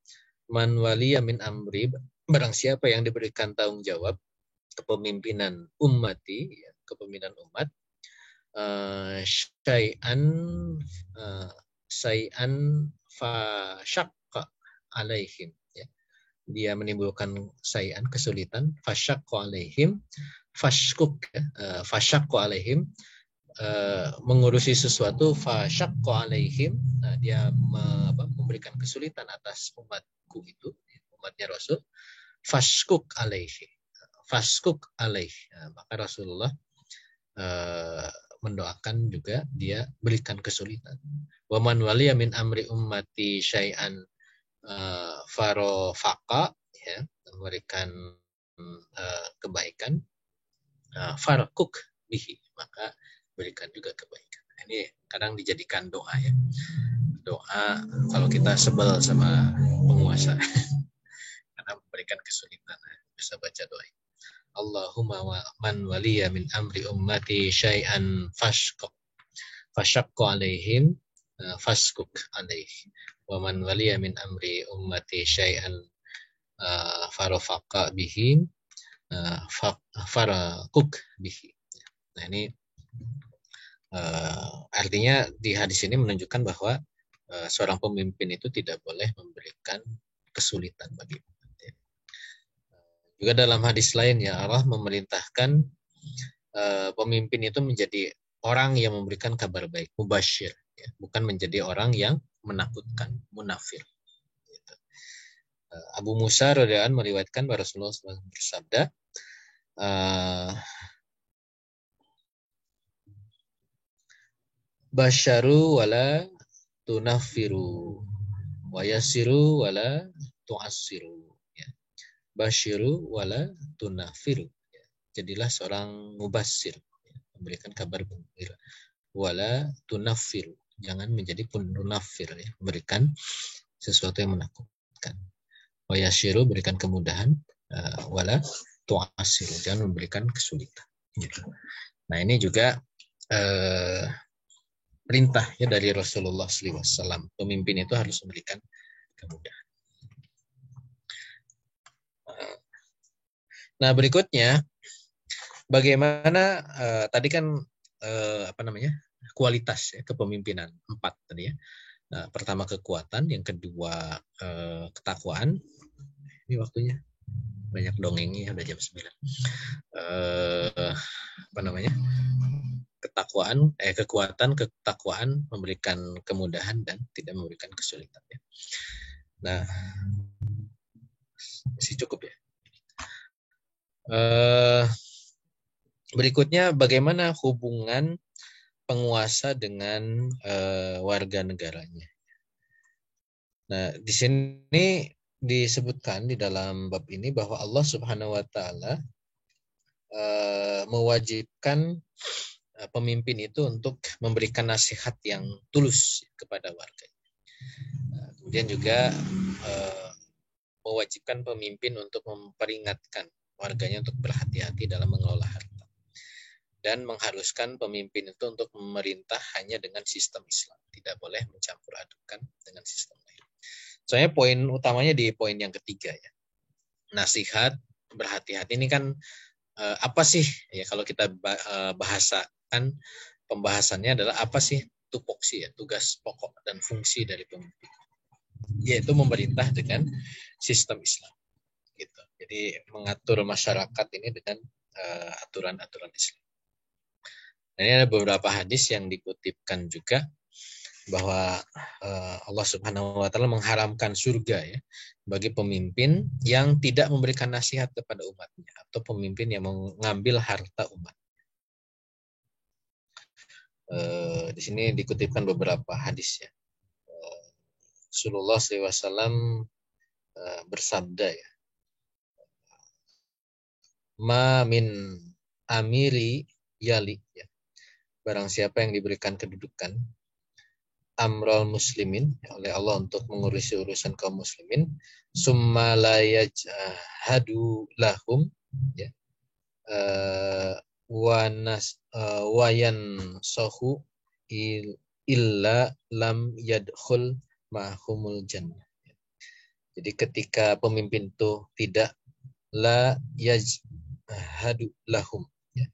man waliya min amri, barang siapa yang diberikan tanggung jawab kepemimpinan ummati, ya, kepemimpinan umat, syai'an fa syaqqa alaihim, ya. Dia menimbulkan syai'an, kesulitan, fa syaqqa alaihim, fasyaqqa alaihim, mengurusi sesuatu, fasyaqqa alaihim, dia memberikan kesulitan atas umatku itu, umatnya Rasul, faskuk alaihi, faskuk alaih. Maka Rasulullah mendoakan juga dia berikan kesulitan. Wa man waliya min amri ummati syai'an farofaqa, ya, memberikan kebaikan, farakuk bihi, maka berikan juga kebaikan. Ini kadang dijadikan doa ya. Doa kalau kita sebel sama penguasa karena memberikan kesulitan, bisa baca doa. Allahumma wa man waliya min amri ummati syai'an fashaqqa alaihim faskuk alaihi wa man waliya min amri ummati syai'an farafaqa bihi farakuk bihi. Nah ini artinya di hadis ini menunjukkan bahwa seorang pemimpin itu tidak boleh memberikan kesulitan bagi umat. Juga dalam hadis lain ya, Allah memerintahkan pemimpin itu menjadi orang yang memberikan kabar baik, mubasyir, ya, bukan menjadi orang yang menakutkan, munafir. Gitu. Abu Musa radhiyallahu anhu meriwayatkan bahwa Rasulullah SAW bersabda, basyaru wala tunafiru wa yasiru wala tu'assiru, ya. Basyiru wala tunafiru, ya. Jadilah seorang mubasyir, ya. Memberikan kabar gembira. Wala tunafiru, jangan menjadi munafir, ya. Memberikan sesuatu yang menakutkan. Wa yasiru, berikan kemudahan. Wala tu'assiru, jangan memberikan kesulitan, gitu. Nah ini juga perintah ya dari Rasulullah SAW. Pemimpin itu harus memberikan kemudahan. Nah berikutnya, bagaimana tadi kan kualitas ya, kepemimpinan 4 tadi ya. Nah, pertama kekuatan, yang kedua ketakwaan. Ini waktunya banyak dongengnya, udah jam 9. Kekuatan, ketakwaan, memberikan kemudahan dan tidak memberikan kesulitan ya. Nah, masih cukup ya. Berikutnya bagaimana hubungan penguasa dengan warga negaranya. Nah, di sini disebutkan di dalam bab ini bahwa Allah Subhanahu wa taala mewajibkan pemimpin itu untuk memberikan nasihat yang tulus kepada warga. Kemudian juga mewajibkan pemimpin untuk memperingatkan warganya untuk berhati-hati dalam mengelola harta. Dan mengharuskan pemimpin itu untuk memerintah hanya dengan sistem Islam. Tidak boleh mencampur adukan dengan sistem lain. Soalnya poin utamanya di poin yang ketiga ya. Nasihat, berhati-hati ini kan apa sih ya, kalau kita bahasakan pembahasannya adalah apa sih tupoksi ya, tugas pokok dan fungsi dari pemimpin, yaitu memerintah dengan sistem Islam gitu. Jadi mengatur masyarakat ini dengan aturan-aturan Islam. Nah, ini ada beberapa hadis yang dikutipkan juga bahwa Allah Subhanahu wa taala mengharamkan surga ya bagi pemimpin yang tidak memberikan nasihat kepada umatnya atau pemimpin yang mengambil harta umat. Di sini dikutipkan beberapa hadis ya. Rasulullah SAW bersabda ya, ma min amiri yali ya, barang siapa yang diberikan kedudukan amrul muslimin oleh Allah untuk mengurusi urusan kaum muslimin, summa la yajhadu lahum ya, wayan sohu illa lam yadkhul mahumul jannah. Jadi ketika pemimpin itu tidak la yajhadu lahum ya,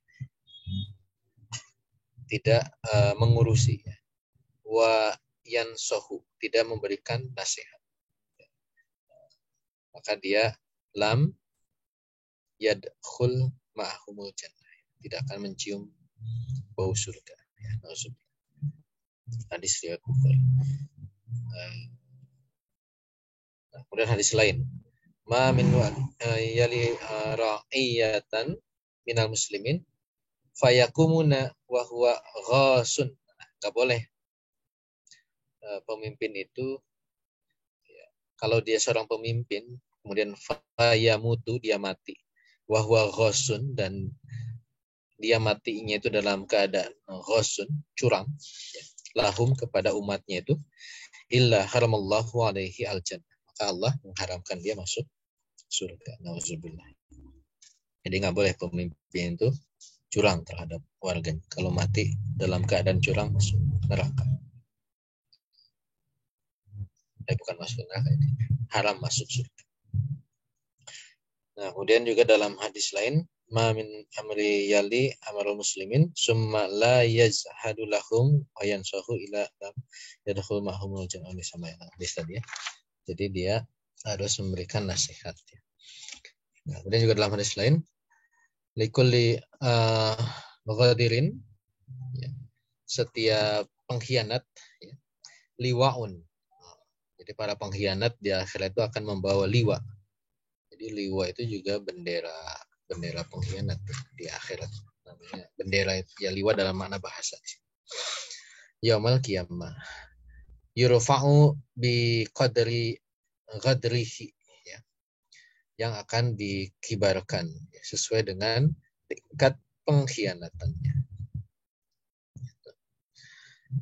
tidak mengurusi ya, wa yansohu, tidak memberikan nasihat, maka dia lam yadkhul ma'ahumul jannah, tidak akan mencium bau surga ya. Hadis riwayat Bukhari. Kemudian hadis lain, ma min yali ra'iyatan minal muslimin fayakumuna wa huwa ghasun. Enggak boleh pemimpin itu ya, kalau dia seorang pemimpin kemudian fayamutu, dia mati, wa huwa ghasun, dan dia matinya itu dalam keadaan ghasun, curang, ya, lahum kepada umatnya itu, illa haramallahu alaihi al-jannah. Maka Allah mengharamkan dia masuk surga. Nauzubillah. Jadi nggak boleh pemimpin itu curang terhadap warganya. Kalau mati dalam keadaan curang masuk neraka. Bukan masuk neraka ini. Haram masuk surga. Nah, kemudian juga dalam hadis lain, ma min amri yali amarul muslimin summa la yazhadu lahum wa yansahu ila lam yadkhul ma'humul jannah sama hadis tadi ya. Jadi dia harus memberikan nasihat ya. Nah, kemudian juga dalam hadis lain likulli mughadirin ya, setiap pengkhianat ya, liwaun. Jadi para pengkhianat di akhirat itu akan membawa liwa. Jadi liwa itu juga bendera pengkhianat di akhirat. Namanya bendera ya, liwa dalam makna bahasa. Yaumal qiyamah. Yurfa'u bi qadri ghadrihi ya. Yang akan dikibarkan ya, sesuai dengan tingkat pengkhianatannya.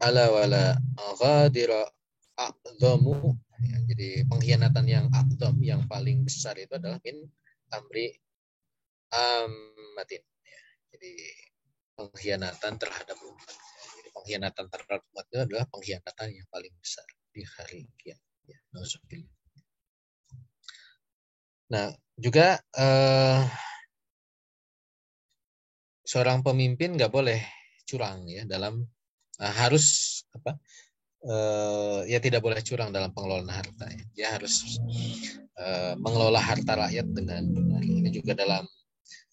Ala wala ghadira a'dhamu ya, jadi pengkhianatan yang a'dham yang paling besar itu adalah min amri ammatin ya. Jadi pengkhianatan terhadap umat. Jadi pengkhianatan terhadap umat itu adalah pengkhianatan yang paling besar di hari kiamat ya. Nah, juga seorang pemimpin nggak boleh curang ya dalam harus apa? Ya tidak boleh curang dalam pengelolaan harta. Ya. Dia harus mengelola harta rakyat dengan benar. Ini juga dalam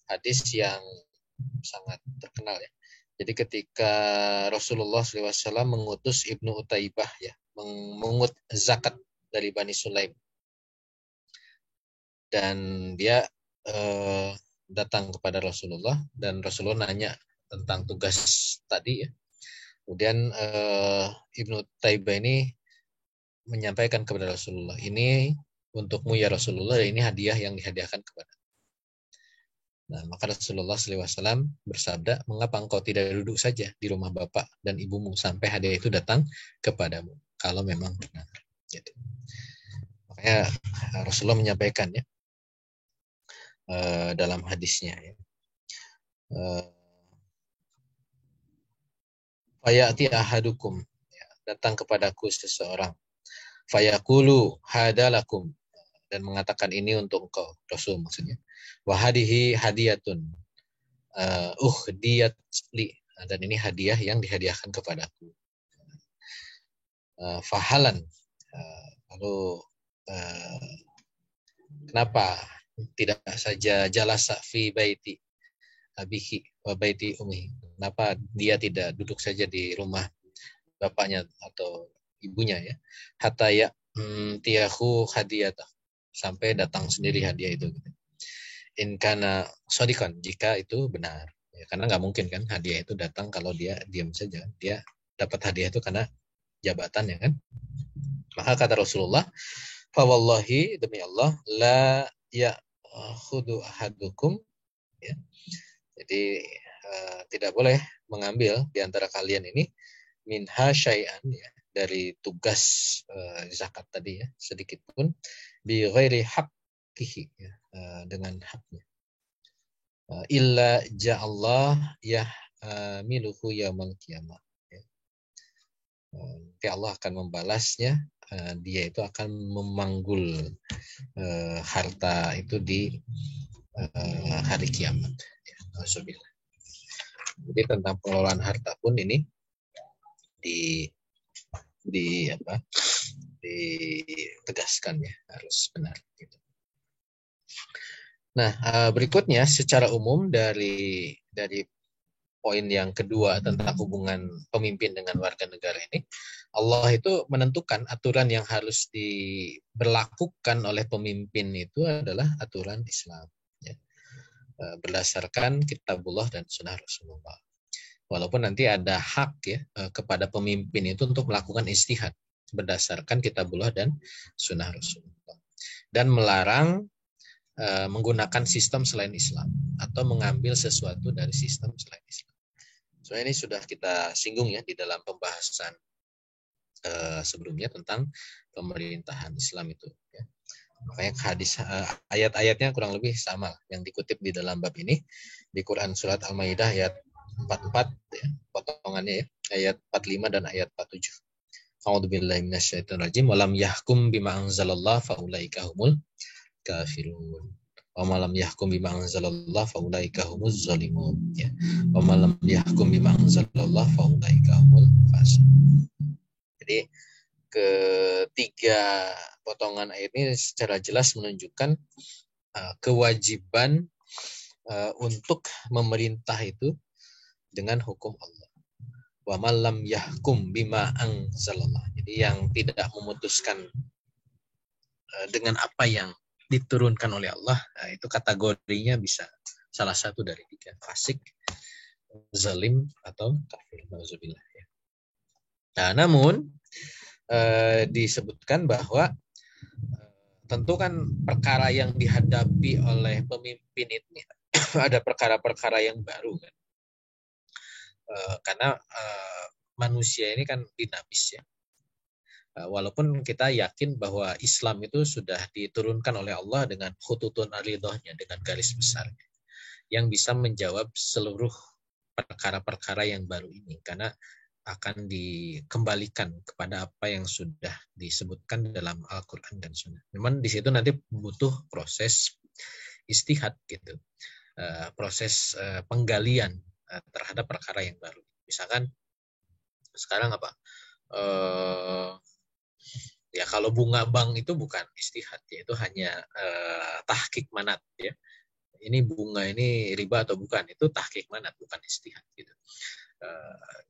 hadis yang sangat terkenal ya. Jadi ketika Rasulullah SAW mengutus Ibnu Utaibah ya, mengut zakat dari Bani Sulaim, dan dia datang kepada Rasulullah dan Rasulullah nanya tentang tugas tadi ya. Kemudian Ibnu Taibah ini menyampaikan kepada Rasulullah, ini untukmu ya Rasulullah, dan ini hadiah yang dihadiahkan kepada. Nah, maka Rasulullah SAW bersabda, mengapa engkau tidak duduk saja di rumah bapak dan ibumu sampai hadiah itu datang kepadamu, kalau memang benar. Gitu. Makanya Rasulullah menyampaikan ya dalam hadisnya ya. Fayati ahadukum ya, datang kepadaku seseorang fayaqulu hadalakum dan mengatakan ini untuk engkau Rasul maksudnya wahadihi hadiyatun uhdiyat li dan ini hadiah yang dihadiahkan kepadaku fahalan lalu kenapa tidak saja jalasa fi baiti abihi wa baiti ummi, kenapa dia tidak duduk saja di rumah bapaknya atau ibunya ya, hatta ya tiyahu hadiyatah, sampai datang sendiri hadiah itu. In kana shadiqan, jika itu benar ya, karena nggak mungkin kan hadiah itu datang kalau dia diam saja. Dia dapat hadiah itu karena jabatan ya kan. Maka kata Rasulullah, fa wallahi, demi Allah, la ya'khudhu ahadukum ya. Jadi tidak boleh mengambil di antara kalian ini minha syai'an ya, dari tugas zakat tadi ya, sedikit pun bi ghairi haqqihi ya, dengan haknya. Illa ja'allah yahmiluhu yaumal qiyamah ya. Nanti Allah akan membalasnya, dia itu akan memanggul harta itu di hari kiamat ya. Alhamdulillah. Jadi tentang pengelolaan harta pun ini ditegaskan ya, harus benar gitu. Nah, berikutnya secara umum dari poin yang kedua tentang hubungan pemimpin dengan warga negara ini, Allah itu menentukan aturan yang harus diberlakukan oleh pemimpin itu adalah aturan Islam ya. Berdasarkan kitabullah dan sunnah Rasulullah. Walaupun nanti ada hak ya kepada pemimpin itu untuk melakukan ijtihad berdasarkan kitabullah dan sunnah Rasulullah. Dan melarang menggunakan sistem selain Islam atau mengambil sesuatu dari sistem selain Islam. So ini sudah kita singgung ya di dalam pembahasan sebelumnya tentang pemerintahan Islam itu. Ya. Makanya hadis ayat-ayatnya kurang lebih sama yang dikutip di dalam bab ini di Quran surat Al-Maidah ayat 44 ya, potongannya ya, ayat 45 dan ayat 47. A'udzubillahi minasyaitonirrajim wa lam yahkum bima anzalallah faulaika humul kafirun. Wa ma lam yahkum bima anzalallah faulaika humuz zalimun ya. Wa ma lam yahkum bima anzalallah faulaika humul fasiqun. Jadi ketiga potongan ayat ini secara jelas menunjukkan kewajiban untuk memerintah itu dengan hukum Allah. Wa malam yahkum bima anzalallah. Jadi yang tidak memutuskan dengan apa yang diturunkan oleh Allah, itu kategorinya bisa salah satu dari tiga, fasik, zalim atau kafir. Nauzubillah ya. Nah, namun disebutkan bahwa tentu kan perkara yang dihadapi oleh pemimpin ini ada perkara-perkara yang baru kan. Karena manusia ini kan dinamis ya. Walaupun kita yakin bahwa Islam itu sudah diturunkan oleh Allah dengan khututun aridhahnya, dengan garis besar yang bisa menjawab seluruh perkara-perkara yang baru ini, karena akan dikembalikan kepada apa yang sudah disebutkan dalam Al-Quran dan Sunnah. Memang di situ nanti butuh proses istihad gitu, proses penggalian terhadap perkara yang baru. Misalkan sekarang apa? Ya kalau bunga bank itu bukan istihad, ya itu hanya tahqiq manat ya. Ini bunga ini riba atau bukan, itu tahqiq manat, bukan istihad gitu.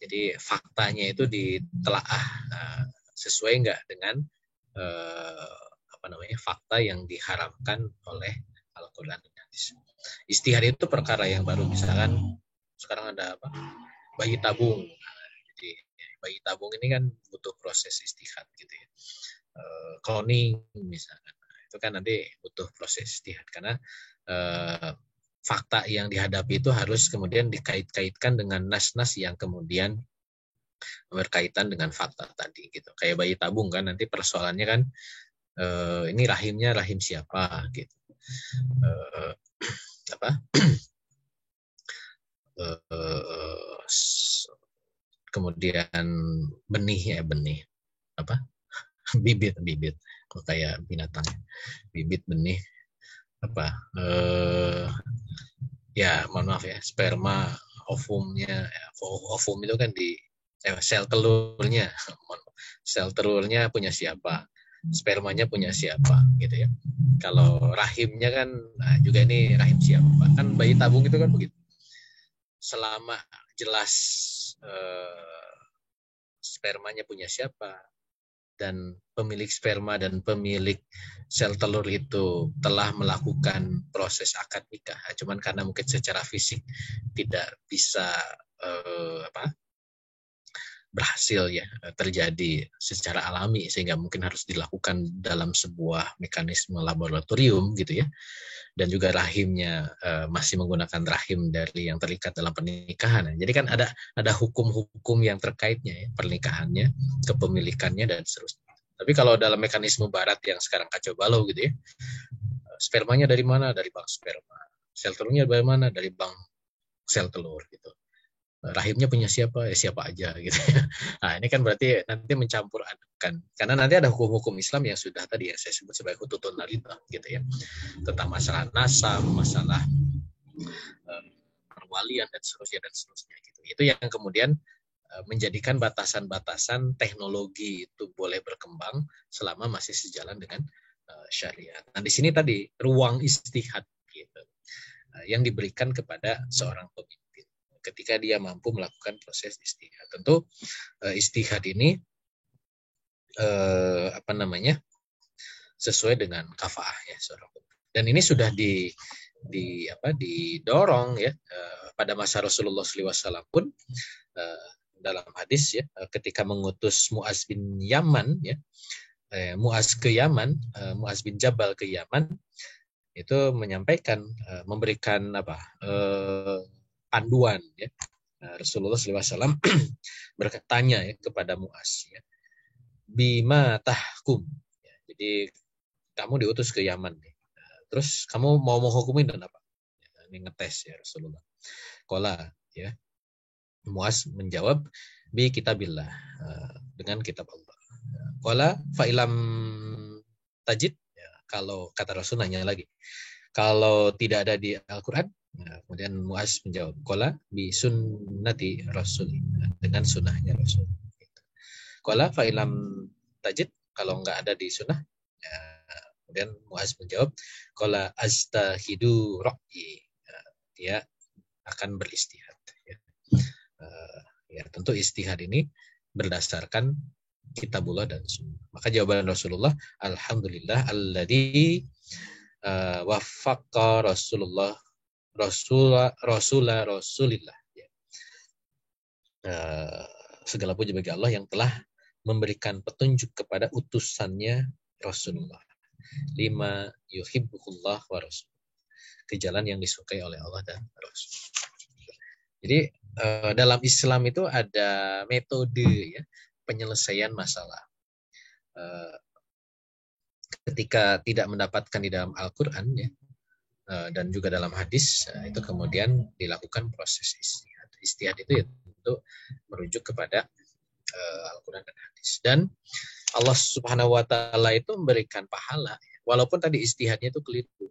Jadi faktanya itu ditelaah sesuai nggak dengan fakta yang diharamkan oleh Al-Quran dan Hadis. Istihad itu perkara yang baru, misalkan sekarang ada apa? Bayi tabung. Jadi bayi tabung ini kan butuh proses istihad gitu ya. Cloning misalkan, itu kan nanti butuh proses istihad karena fakta yang dihadapi itu harus kemudian dikait-kaitkan dengan nas-nas yang kemudian berkaitan dengan fakta tadi gitu. Kayak bayi tabung kan nanti persoalannya kan ini rahimnya rahim siapa gitu. Kemudian benih bibit kok kayak binatang, bibit benih ya mohon maaf ya, sperma, ovumnya, ovum itu kan di sel telurnya punya siapa, spermanya punya siapa gitu ya. Kalau rahimnya kan juga ini rahim siapa, kan bayi tabung itu kan begitu. Selama jelas spermanya punya siapa dan pemilik sperma dan pemilik sel telur itu telah melakukan proses akad nikah, cuman karena mungkin secara fisik tidak bisa berhasil ya terjadi secara alami, sehingga mungkin harus dilakukan dalam sebuah mekanisme laboratorium gitu ya. Dan juga rahimnya masih menggunakan rahim dari yang terlibat dalam pernikahan. Jadi kan ada hukum-hukum yang terkaitnya ya, pernikahannya, kepemilikannya dan seterusnya. Tapi kalau dalam mekanisme barat yang sekarang kacau balau gitu ya, spermanya dari mana? Dari bank sperma. Sel telurnya dari mana? Dari bank sel telur gitu. Rahimnya punya siapa? Ya siapa aja gitu. Nah ini kan berarti nanti mencampur adukan. Karena nanti ada hukum-hukum Islam yang sudah tadi ya saya sebut sebagai hututun aridhah gitu ya. Tentang masalah nasab, masalah perwalian dan seterusnya gitu. Itu yang kemudian menjadikan batasan-batasan teknologi itu boleh berkembang selama masih sejalan dengan syariat. Nah di sini tadi ruang istihad gitu, yang diberikan kepada seorang pemimpin ketika dia mampu melakukan proses istihad. Tentu istihad ini sesuai dengan kafaah ya seorang pemimpin. Dan ini sudah didorong ya pada masa Rasulullah SAW pun dalam hadis ya, ketika mengutus Muaz bin Yaman ya, Muaz ke Yaman, Muaz bin Jabal ke Yaman, itu menyampaikan, memberikan panduan ya. Rasulullah SAW bertanya ya kepada Muaz ya, bima tahkum ya, jadi kamu diutus ke Yaman nih. Terus kamu mau menghukumin dan apa? Ya, ini ngetes ya Rasulullah. Qala ya, Muaz menjawab bi kitabillah, dengan kitab Allah. Qala fa ilam tajid ya, kalau kata Rasul nanya lagi, kalau tidak ada di Al-Qur'an. Nah, kemudian Muaz menjawab, qala bi sunnati Rasul, dengan sunnahnya Rasul. Qala fa ilam tajid, kalau enggak ada di sunnah. Ya, kemudian Muaz menjawab, qala astahidu ra'yi. Dia akan beristihad. Ya. Ya, tentu istihad ini berdasarkan kitabullah dan sunnah. Maka jawaban Rasulullah, alhamdulillah alladzi waffaqa Rasulillah. Ya. Segala puji bagi Allah yang telah memberikan petunjuk kepada utusannya Rasulullah. Lima yuhibbuhullah wa rasul. Ke jalan yang disukai oleh Allah dan Rasul. Jadi dalam Islam itu ada metode ya, penyelesaian masalah. Ketika tidak mendapatkan di dalam Al-Quran ya, dan juga dalam hadis, itu kemudian dilakukan proses istihad. Istihad itu ya tentu merujuk kepada Al-Quran dan hadis. Dan Allah Subhanahu wa Ta'ala itu memberikan pahala, ya, walaupun tadi istihadnya itu keliru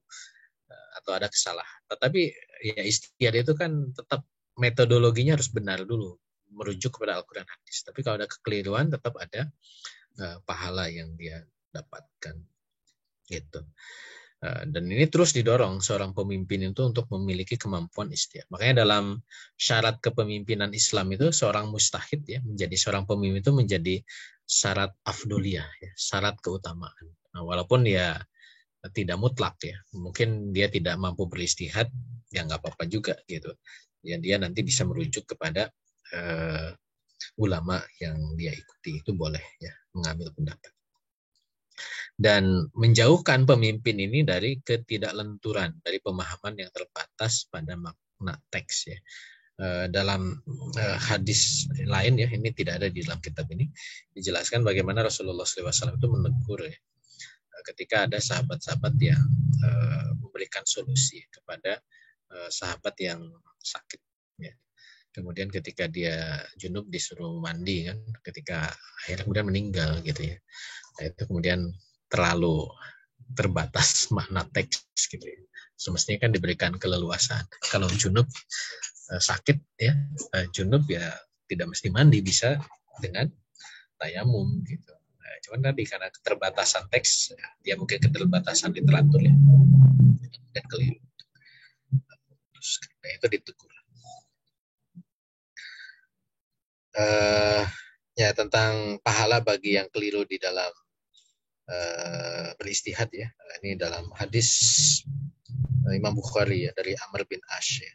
atau ada kesalahan. Tetapi ya istihad itu kan tetap metodologinya harus benar dulu, merujuk kepada Al-Quran dan hadis. Tapi kalau ada kekeliruan tetap ada pahala yang dia dapatkan. Gitu. Dan ini terus didorong seorang pemimpin itu untuk memiliki kemampuan istihad. Makanya dalam syarat kepemimpinan Islam itu seorang mustahid ya, menjadi seorang pemimpin itu menjadi syarat afdoliyah ya, syarat keutamaan. Nah, walaupun ya tidak mutlak ya, mungkin dia tidak mampu beristihad, ya nggak apa-apa juga gitu. Ya dia nanti bisa merujuk kepada ulama yang dia ikuti, itu boleh ya mengambil pendapat. Dan menjauhkan pemimpin ini dari ketidaklenturan, dari pemahaman yang terbatas pada makna teks ya. Dalam hadis lain ya, ini tidak ada di dalam kitab ini, dijelaskan bagaimana Rasulullah SAW itu menegur ya, ketika ada sahabat-sahabat yang memberikan solusi kepada sahabat yang sakit ya. Kemudian ketika dia junub disuruh mandi kan, ketika akhirnya kemudian meninggal gitu ya. Nah, itu kemudian terlalu terbatas makna teks gitu ya. Semestinya kan diberikan keleluasaan. Kalau junub sakit ya, junub ya tidak mesti mandi, bisa dengan tayamum gitu. Nah, cuman tadi karena keterbatasan teks, dia mungkin keterbatasan literatur ya, dan keliru. Terus itu ditegur. Ya tentang pahala bagi yang keliru di dalam beristihad ya. Ini dalam hadis Imam Bukhari ya, dari Amr bin Ash ya.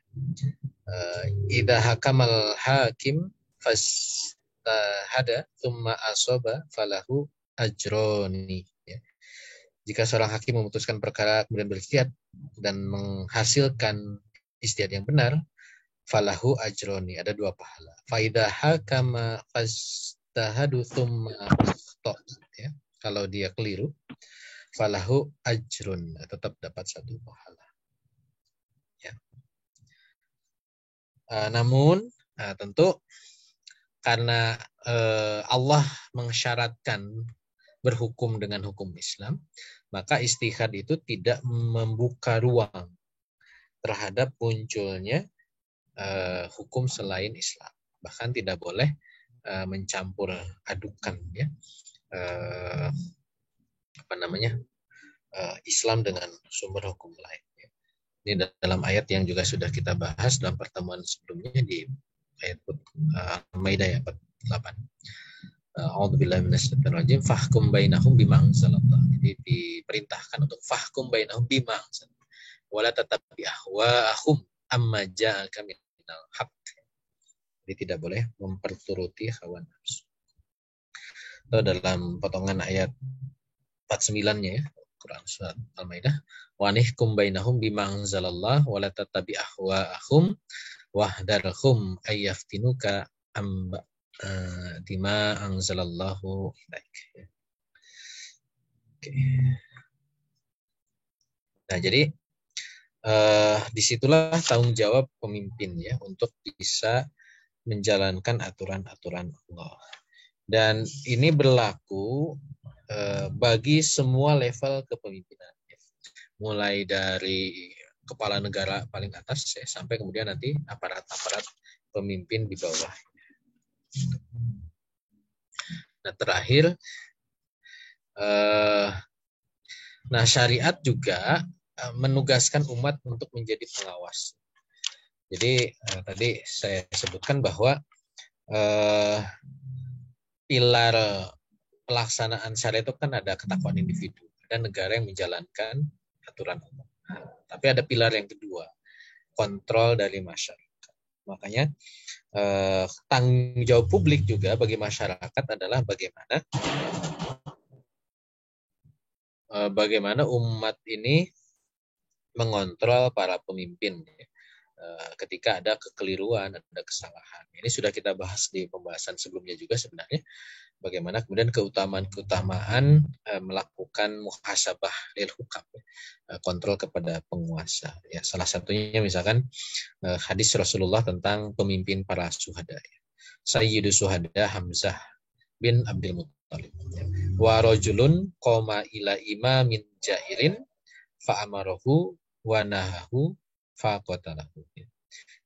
Idza hakamal hakim fastahada thumma asaba falahu ajroni ya. Jika seorang hakim memutuskan perkara kemudian beristihad dan menghasilkan istihad yang benar, falahu ajroni, ada 2 pahala. Faida hakama fastahadu thumma akhta ya. Kalau dia keliru, falahu ajrun, tetap dapat 1 pahala. Ya. Namun tentu karena Allah mensyaratkan berhukum dengan hukum Islam, maka istihad itu tidak membuka ruang terhadap munculnya hukum selain Islam. Bahkan tidak boleh mencampur adukan ya, Islam dengan sumber hukum lain. Ini dalam ayat yang juga sudah kita bahas dalam pertemuan sebelumnya di ayat Al-Maidah ayat 48. A'udzubillahi minasyaitonir rajim, fahkum bainahum bima anzalallah. Jadi diperintahkan untuk fahkum bainahum bima anzalallah. Wala tatabi ahwa'ahum amma ja'aka minal haqq. Jadi tidak boleh memperturuti hawa nafsu. Itu dalam potongan ayat 49-nya ya. Al-Quran surat Al-Maidah, wa nihkum bainahum bima anzalallah wa la tattabi' ahwa'ahum wahdarhum ayyaftinuka bima anzalallahu ilaik. Oke. Nah, jadi disitulah tanggung jawab pemimpin ya untuk bisa menjalankan aturan-aturan Allah. Dan ini berlaku bagi semua level kepemimpinan, mulai dari kepala negara paling atas ya, sampai kemudian nanti aparat-aparat pemimpin di bawah. Nah, terakhir, nah syariat juga menugaskan umat untuk menjadi pengawas. Jadi tadi saya sebutkan bahwa pilar pelaksanaan syariat itu kan ada ketakwaan individu, ada negara yang menjalankan aturan umum. Tapi ada pilar yang kedua, kontrol dari masyarakat. Makanya tanggung jawab publik juga bagi masyarakat adalah bagaimana umat ini mengontrol para pemimpin ketika ada kekeliruan, ada kesalahan. Ini sudah kita bahas di pembahasan sebelumnya juga sebenarnya. Bagaimana kemudian keutamaan melakukan muhasabah lil hukam, kontrol kepada penguasa. Ya, salah satunya misalkan hadis Rasulullah tentang pemimpin para syuhada. Sayyidu syuhada Hamzah bin Abdul Muttalib. Wa rajulun qoma ila imamin jairin fa amarahu wa nahahu fa qatalahu.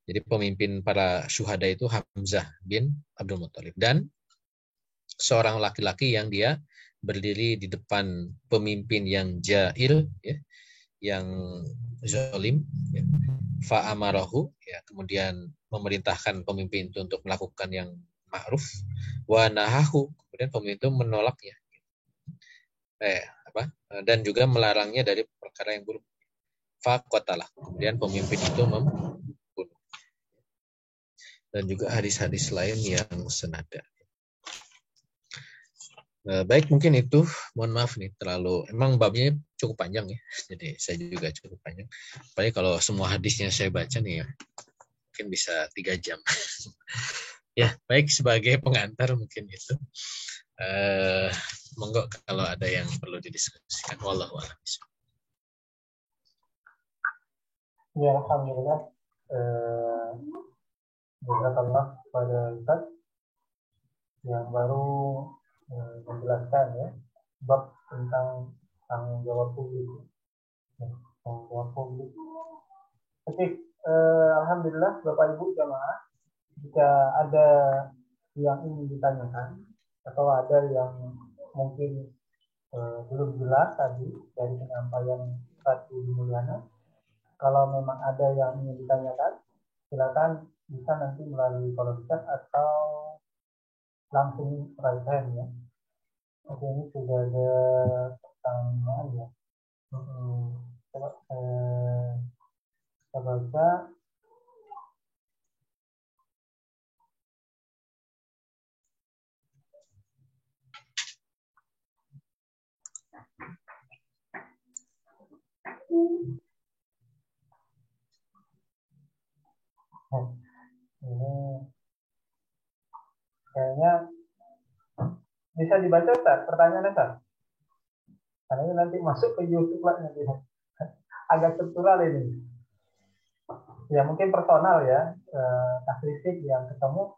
Jadi pemimpin para syuhada itu Hamzah bin Abdul Muttalib, dan seorang laki-laki yang dia berdiri di depan pemimpin yang jair, ya, yang zalim, ya. Fa amarahu, ya, kemudian memerintahkan pemimpin itu untuk melakukan yang ma'ruf, wa nahahu, kemudian pemimpin itu menolaknya, dan juga melarangnya dari perkara yang buruk. Fa qatalah, kemudian pemimpin itu membunuh. Dan juga hadis-hadis lain yang senada. Baik, mungkin itu. Mohon maaf nih, emang babnya cukup panjang ya. Jadi saya juga cukup panjang. Apalagi kalau semua hadisnya saya baca nih ya, mungkin bisa 3 jam. Ya, baik, sebagai pengantar mungkin itu. Monggo kalau ada yang perlu didiskusikan. Wallahu a'lam. Ya, alhamdulillah. Jazakallah pada Ustaz yang baru menjelaskan ya bab tentang tanggung jawab publik. Tanggung jawab publik. Oke, alhamdulillah Bapak Ibu jamaah, jika ada yang ingin ditanyakan atau ada yang mungkin belum jelas tadi dari penyampaian Ustaz Budi Mulyana, kalau memang ada yang ingin ditanyakan, silakan bisa nanti melalui kolom chat atau langsung raise hand ya. Oke, ini sudah ada pertanyaan ya. Coba kita baca. Ini kayaknya bisa dibaca Ustaz, pertanyaannya Ustaz. Karena ini nanti masuk ke YouTube lah nanti. Agak struktural ini. Ya mungkin personal ya, kasusik yang ketemu.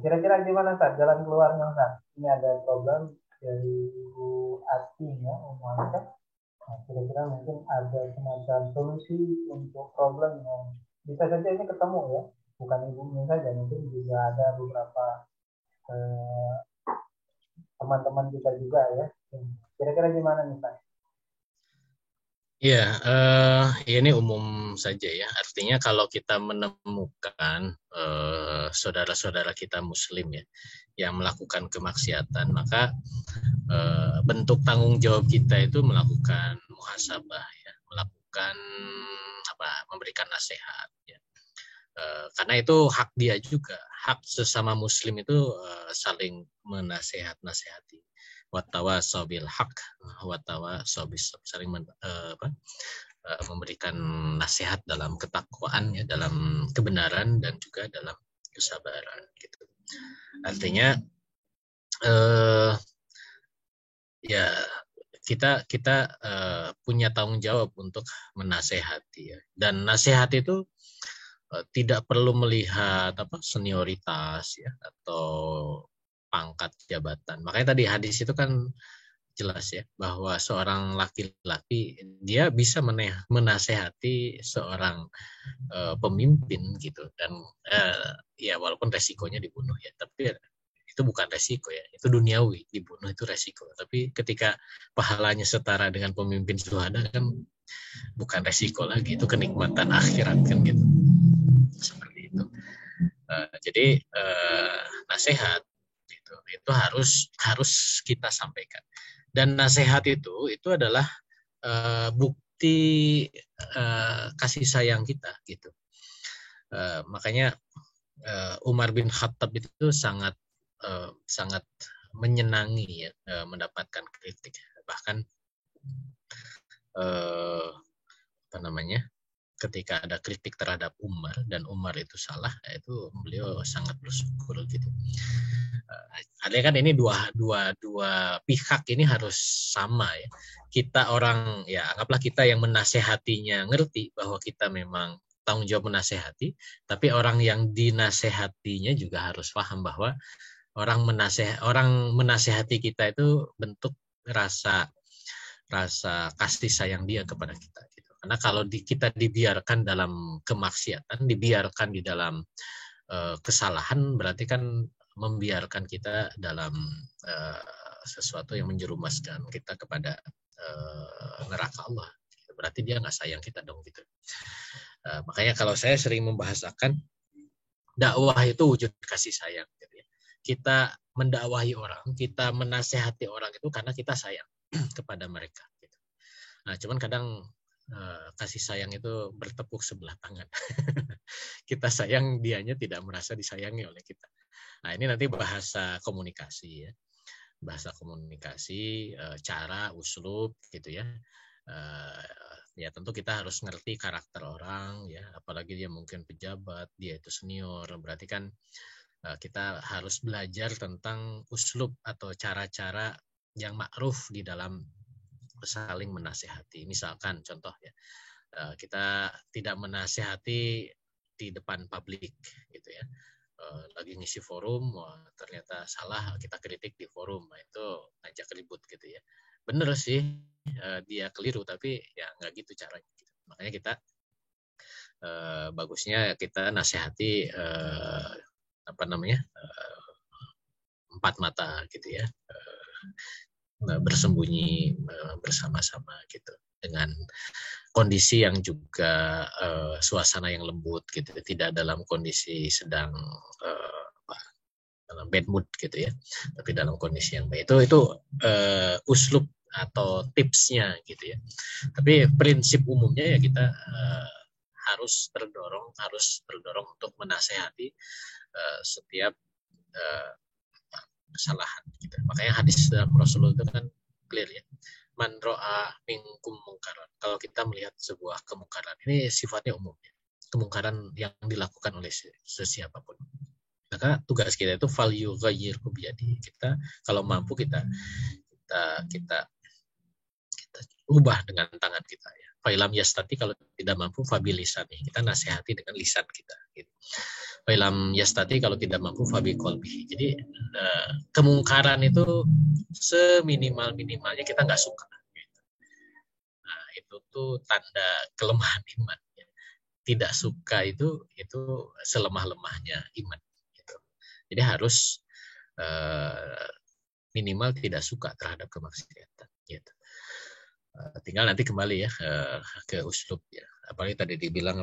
Kira-kira gimana Ustaz jalan keluarnya Ustaz? Ini ada problem dari Ibu Ati ya, Umar. Nah, kira-kira mungkin ada semacam solusi untuk problem yang bisa saja ini ketemu ya, bukan ibunya saja, mungkin juga ada beberapa teman-teman kita juga ya. Kira-kira gimana nih Pak? Ya, ini umum saja ya. Artinya kalau kita menemukan saudara-saudara kita Muslim ya yang melakukan kemaksiatan, maka bentuk tanggung jawab kita itu melakukan muhasabah ya, melakukan memberikan nasihat ya. Karena itu hak dia juga, hak sesama Muslim itu saling menasehati. Wattawasau bil haq, wattawasau bis sabr, saling memberikan nasihat dalam ketakwaan, ya, dalam kebenaran dan juga dalam kesabaran gitu. Artinya ya kita punya tanggung jawab untuk menasehati, ya. Dan nasihat itu tidak perlu melihat senioritas, ya, atau pangkat jabatan. Makanya tadi hadis itu kan jelas, ya, bahwa seorang laki-laki dia bisa menasehati seorang pemimpin gitu, dan ya walaupun resikonya dibunuh, ya, tapi itu bukan resiko, ya, itu duniawi, dibunuh itu resiko. Tapi ketika pahalanya setara dengan pemimpin syuhada kan bukan resiko lagi, itu kenikmatan akhirat kan gitu, seperti itu. Jadi nasihat itu harus kita sampaikan, dan nasihat itu adalah bukti kasih sayang kita gitu. Makanya Umar bin Khattab itu sangat menyenangi, ya, mendapatkan kritik. Bahkan ketika ada kritik terhadap Umar dan Umar itu salah, itu beliau sangat bersyukur gitu. Ada kan ini dua pihak ini harus sama, ya. Kita orang, ya, anggaplah kita yang menasehatinya ngerti bahwa kita memang tanggung jawab menasehati, tapi orang yang dinasehatinya juga harus paham bahwa orang menasehati kita itu bentuk rasa kasih sayang dia kepada kita gitu. Karena kalau kita dibiarkan dalam kemaksiatan, dibiarkan di dalam kesalahan, berarti kan membiarkan kita dalam sesuatu yang menjerumuskan kita kepada neraka Allah. Berarti dia nggak sayang kita dong gitu. Makanya kalau saya sering membahasakan dakwah itu wujud kasih sayang gitu, ya. Kita mendakwahi orang, kita menasehati orang itu karena kita sayang kepada mereka gitu. Nah, cuman kadang kasih sayang itu bertepuk sebelah tangan. Kita sayang, dianya tidak merasa disayangi oleh kita. Nah, ini nanti bahasa komunikasi, ya. Bahasa komunikasi, cara, uslub gitu, ya. Ya tentu kita harus ngerti karakter orang, ya, apalagi dia mungkin pejabat, dia itu senior, berarti kan kita harus belajar tentang uslub atau cara-cara yang ma'ruf di dalam saling menasehati. Misalkan contoh, ya, kita tidak menasehati di depan publik gitu, ya. Lagi ngisi forum, ternyata salah, kita kritik di forum, nah itu ngajak ribut gitu, ya. Bener sih, dia keliru, tapi ya nggak gitu caranya gitu. Makanya kita bagusnya kita nasihati empat mata gitu, ya, bersembunyi bersama-sama gitu, dengan kondisi yang juga suasana yang lembut gitu, tidak dalam kondisi sedang dalam bad mood gitu, ya, tapi dalam kondisi yang baik. Itu uslub atau tipsnya gitu, ya. Tapi prinsip umumnya ya kita harus terdorong untuk menasehati setiap kesalahan gitu. Makanya hadis dalam Rasulullah itu kan clear, ya. Man ro'a minkum mungkaran. Kalau kita melihat sebuah kemungkaran, ini sifatnya umum, ya. Kemungkaran yang dilakukan oleh sesiapapun. Maka tugas kita itu fal yughayyirhu biyadihi. Kita kalau mampu kita ubah dengan tangan kita, ya. Fa'ilam yastati, kalau tidak mampu fabilisani, kita nasihati dengan lisan kita gitu. Fa'ilam yastati, kalau tidak mampu fabiqalbihi. Jadi kemungkaran itu seminimal-minimalnya kita nggak suka gitu. Nah, itu tuh tanda kelemahan iman, ya. Tidak suka itu selemah-lemahnya iman gitu. Jadi harus minimal tidak suka terhadap kemaksiatan gitu. Tinggal nanti kembali, ya, ke uslub, ya. Apalagi tadi dibilang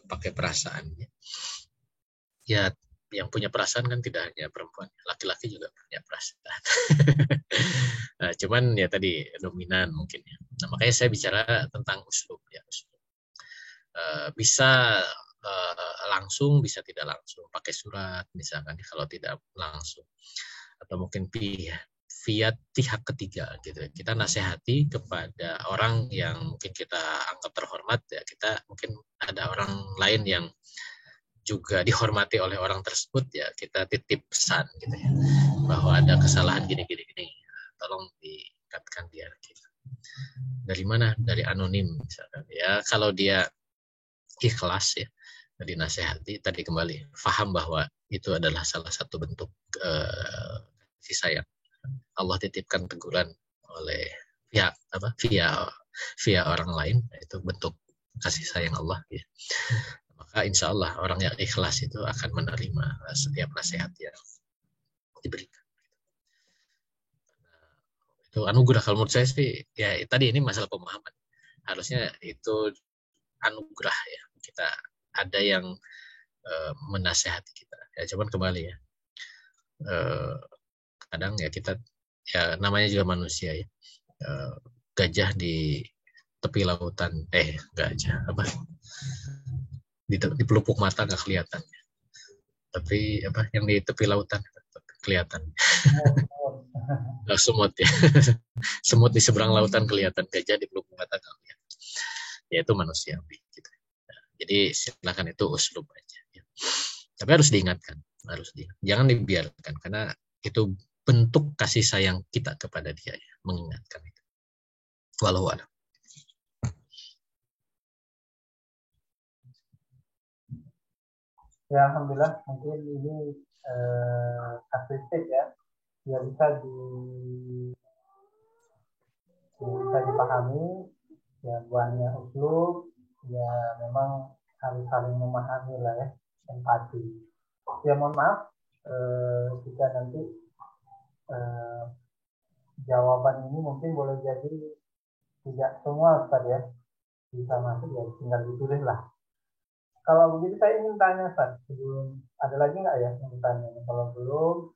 pakai perasaan, ya. Ya, yang punya perasaan kan tidak hanya perempuan, laki-laki juga punya perasaan. Nah, cuman ya tadi dominan mungkin, ya. Nah, makanya saya bicara tentang uslub, ya. Bisa langsung, bisa tidak langsung, pakai surat misalkan kalau tidak langsung, atau mungkin via pihak ketiga gitu. Kita nasihati kepada orang yang mungkin kita anggap terhormat ya, kita mungkin ada orang lain yang juga dihormati oleh orang tersebut ya, kita titip pesan gitu ya, bahwa ada kesalahan gini, tolong diingatkan dia gitu. Dari mana? Dari anonim misalkan ya. Kalau dia ikhlas ya dinasehati, tadi kembali paham bahwa itu adalah salah satu bentuk kasih sayang. Allah titipkan teguran oleh via orang lain, itu bentuk kasih sayang Allah ya. Maka insya Allah orang yang ikhlas itu akan menerima setiap nasihat yang diberikan. Itu anugerah. Kalau menurut saya sih ya tadi ini masalah pemahaman, harusnya itu anugerah ya, kita ada yang menasehati kita ya. Cuman kembali ya, kadang ya kita ya namanya juga manusia ya, gajah di tepi lautan gajah apa di pelupuk mata nggak kelihatan, tapi apa yang di tepi lautan kelihatan. Semut ya. Semut di seberang lautan kelihatan, gajah di pelupuk mata nggak kelihatan. Ya itu manusiawi gitu. Jadi silakan, itu uslub aja ya. Tapi harus diingatkan, jangan dibiarkan, karena itu bentuk kasih sayang kita kepada dia ya, mengingatkan itu. Wallahu a'lam. Ya, alhamdulillah, mungkin ini kasusik ya, bisa dipahami ya, buahnya uslub ya, memang harus saling memahami lah ya, empati ya. Mohon maaf jika nanti jawaban ini mungkin boleh jadi tidak semua Ustaz ya bisa masuk, ya tinggal dipilih lah. Kalau begitu saya ingin tanya Ustaz, sebelum ada lagi nggak ya yang tanya? Kalau belum,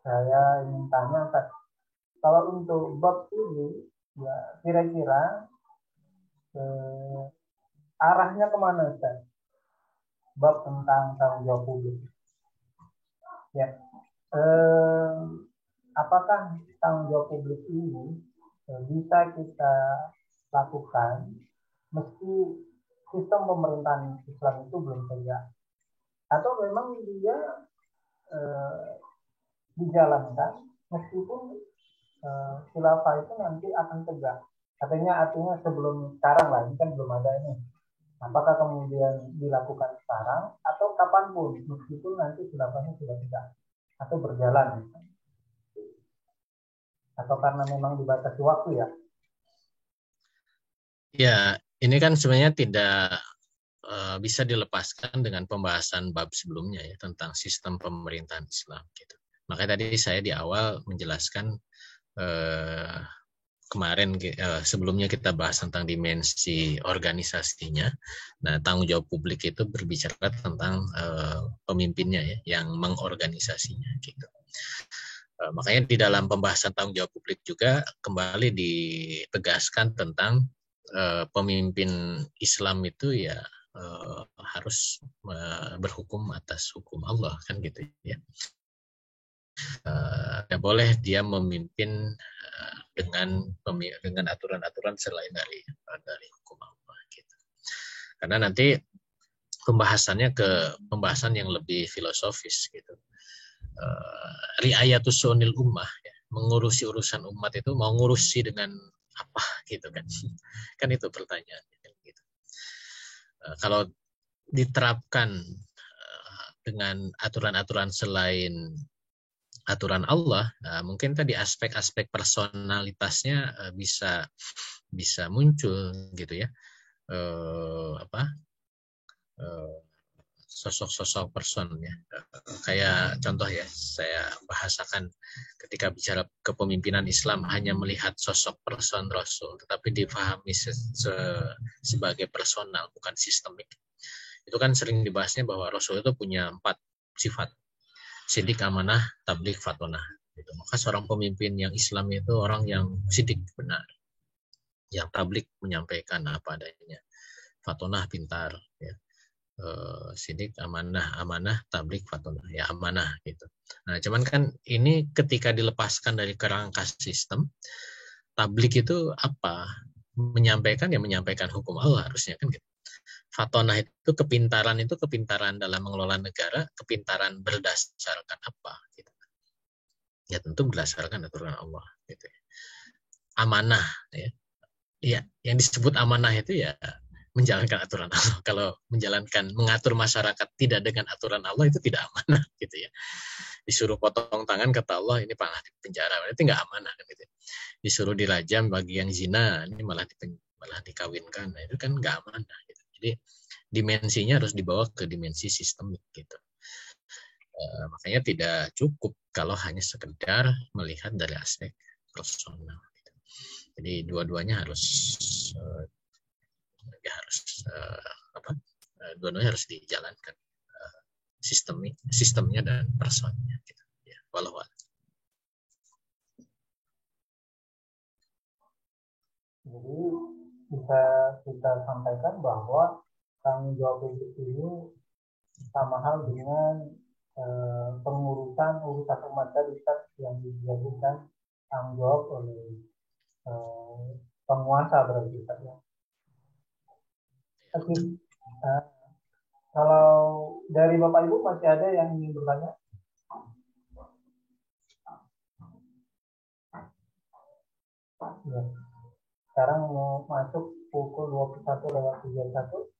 saya ingin tanya Ustaz, kalau untuk bab ini ya kira-kira arahnya kemana Ustaz? Bab tentang tanggung jawab publik ya, apakah tanggung jawab publik ini bisa kita lakukan meski sistem pemerintahan Islam itu belum tegak, atau memang dia dijalankan meskipun khilafah itu nanti akan tegak? Artinya sebelum sekarang lah, ini kan belum ada ini. Apakah kemudian dilakukan sekarang atau kapanpun meskipun nanti khilafahnya sudah tegak atau berjalan, atau karena memang dibatasi waktu ya? Ya, ini kan sebenarnya tidak bisa dilepaskan dengan pembahasan bab sebelumnya ya, tentang sistem pemerintahan Islam gitu. Makanya tadi saya di awal menjelaskan kemarin sebelumnya kita bahas tentang dimensi organisasinya. Nah, tanggung jawab publik itu berbicara tentang pemimpinnya ya, yang mengorganisasinya gitu. Makanya di dalam pembahasan tanggung jawab publik juga kembali ditegaskan tentang pemimpin Islam itu ya harus berhukum atas hukum Allah, kan gitu ya. Tidak boleh dia memimpin dengan aturan-aturan selain dari hukum Allah gitu. Karena nanti pembahasannya ke pembahasan yang lebih filosofis gitu. Riayatus sunil ummah ya, mengurusi urusan umat itu mau ngurusi dengan apa gitu kan? Kan itu pertanyaannya gitu. Kalau diterapkan dengan aturan-aturan selain aturan Allah, mungkin tadi aspek-aspek personalitasnya bisa muncul gitu ya, sosok-sosok person ya. Kayak contoh ya, saya bahasakan ketika bicara kepemimpinan Islam hanya melihat sosok person Rasul, tetapi dipahami sebagai personal, bukan sistemik. Itu kan sering dibahasnya bahwa Rasul itu punya 4 sifat: sidik, amanah, tabligh, fatonah. Gitu. Maka seorang pemimpin yang Islam itu orang yang sidik, benar, yang tabligh, menyampaikan apa adanya, fatonah, pintar, ya. sidik, amanah, tablik, fatonah, ya amanah gitu. Nah, cuman kan ini ketika dilepaskan dari kerangka sistem, tablik itu apa? Menyampaikan hukum Allah harusnya kan gitu. Fatonah itu kepintaran dalam mengelola negara, kepintaran berdasarkan apa gitu. Ya tentu berdasarkan aturan Allah gitu. Amanah ya. Ya, yang disebut amanah itu ya menjalankan aturan Allah. Kalau mengatur masyarakat tidak dengan aturan Allah itu tidak amanah gitu ya. Disuruh potong tangan kata Allah ini malah di penjara, itu nggak amanah kan gitu. Disuruh dirajam bagi yang zina ini malah dikawinkan, nah, itu kan nggak amanah gitu. Jadi dimensinya harus dibawa ke dimensi sistemik gitu. Makanya tidak cukup kalau hanya sekedar melihat dari aspek personal. Gitu. Jadi dua-duanya harus dua-duanya harus dijalankan, sistemnya dan personnya. Gitu. Ya, walau. Jadi bisa kita sampaikan bahwa tanggung jawab hidup ini sama hal dengan urusan umat tadi yang dijadikan tanggung jawab oleh penguasa berarti ya. Oke. Kalau dari Bapak Ibu masih ada yang ingin bertanya? Ya. Sekarang mau masuk pukul 21:31.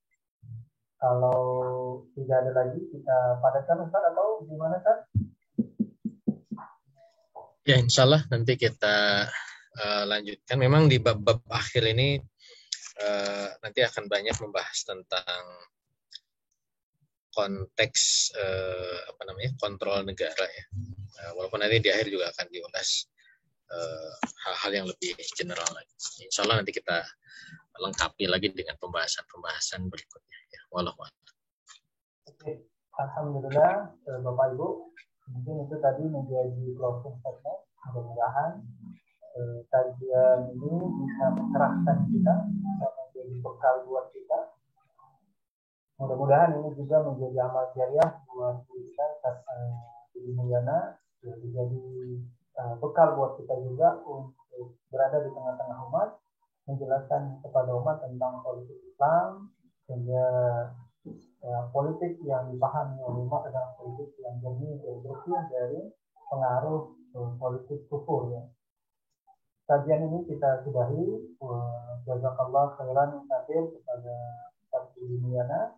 Kalau tidak ada lagi kita padatkan Ustaz atau gimana Ustaz? Ya insya Allah nanti kita lanjutkan. Memang di bab-bab akhir ini nanti akan banyak membahas tentang konteks kontrol negara ya. Walaupun nanti di akhir juga akan diulas hal-hal yang lebih general lagi. Insya Allah nanti kita lengkapi lagi dengan pembahasan berikutnya. Ya, wallahualam. Oke, alhamdulillah Bapak Ibu, mungkin itu tadi menjadi closing statement. Mudah-mudahan kajian ini bisa mencerahkan kita, bisa menjadi bekal buat kita. Mudah-mudahan ini juga menjadi amal jariah buat kita di Mulyana, jadi bekal buat kita juga untuk berada di tengah-tengah umat, menjelaskan kepada umat tentang politik Islam, sehingga politik yang dipahami oleh umat adalah politik yang jernih dan bersih dari pengaruh politik kufur ya. Kajian ini kita sudahi. Jazakallah khairan katsir kepada Ustaz Mulyana.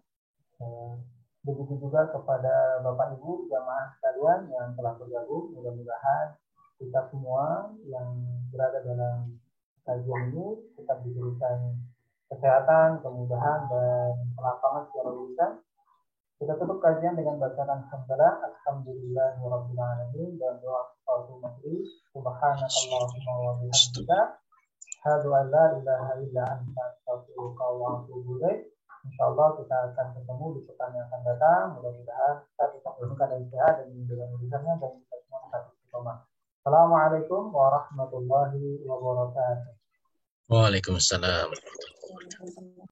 Begitu juga kepada Bapak Ibu jamaah sekalian yang telah bergabung. Mudah-mudahan kita semua yang berada dalam kajian ini tetap diberikan kesehatan, kemudahan, dan pelapangan secara lisan. Kita tutup kajian dengan bacaan Alhamdulillahirabbil alamin dan doa kafaratul majlis. Subhanakallahumma wa bihamdika asyhadu an la ilaha illa anta astaghfiruka wa atubu ilaik. Insyaallah kita akan ketemu di pekan yang akan datang. Mudah-mudahan kita tetap dalam keadaan sehat dan dengan urusannya dan kita semua tetap istiqomah. Assalamualaikum warahmatullahi wabarakatuh. Waalaikumsalam.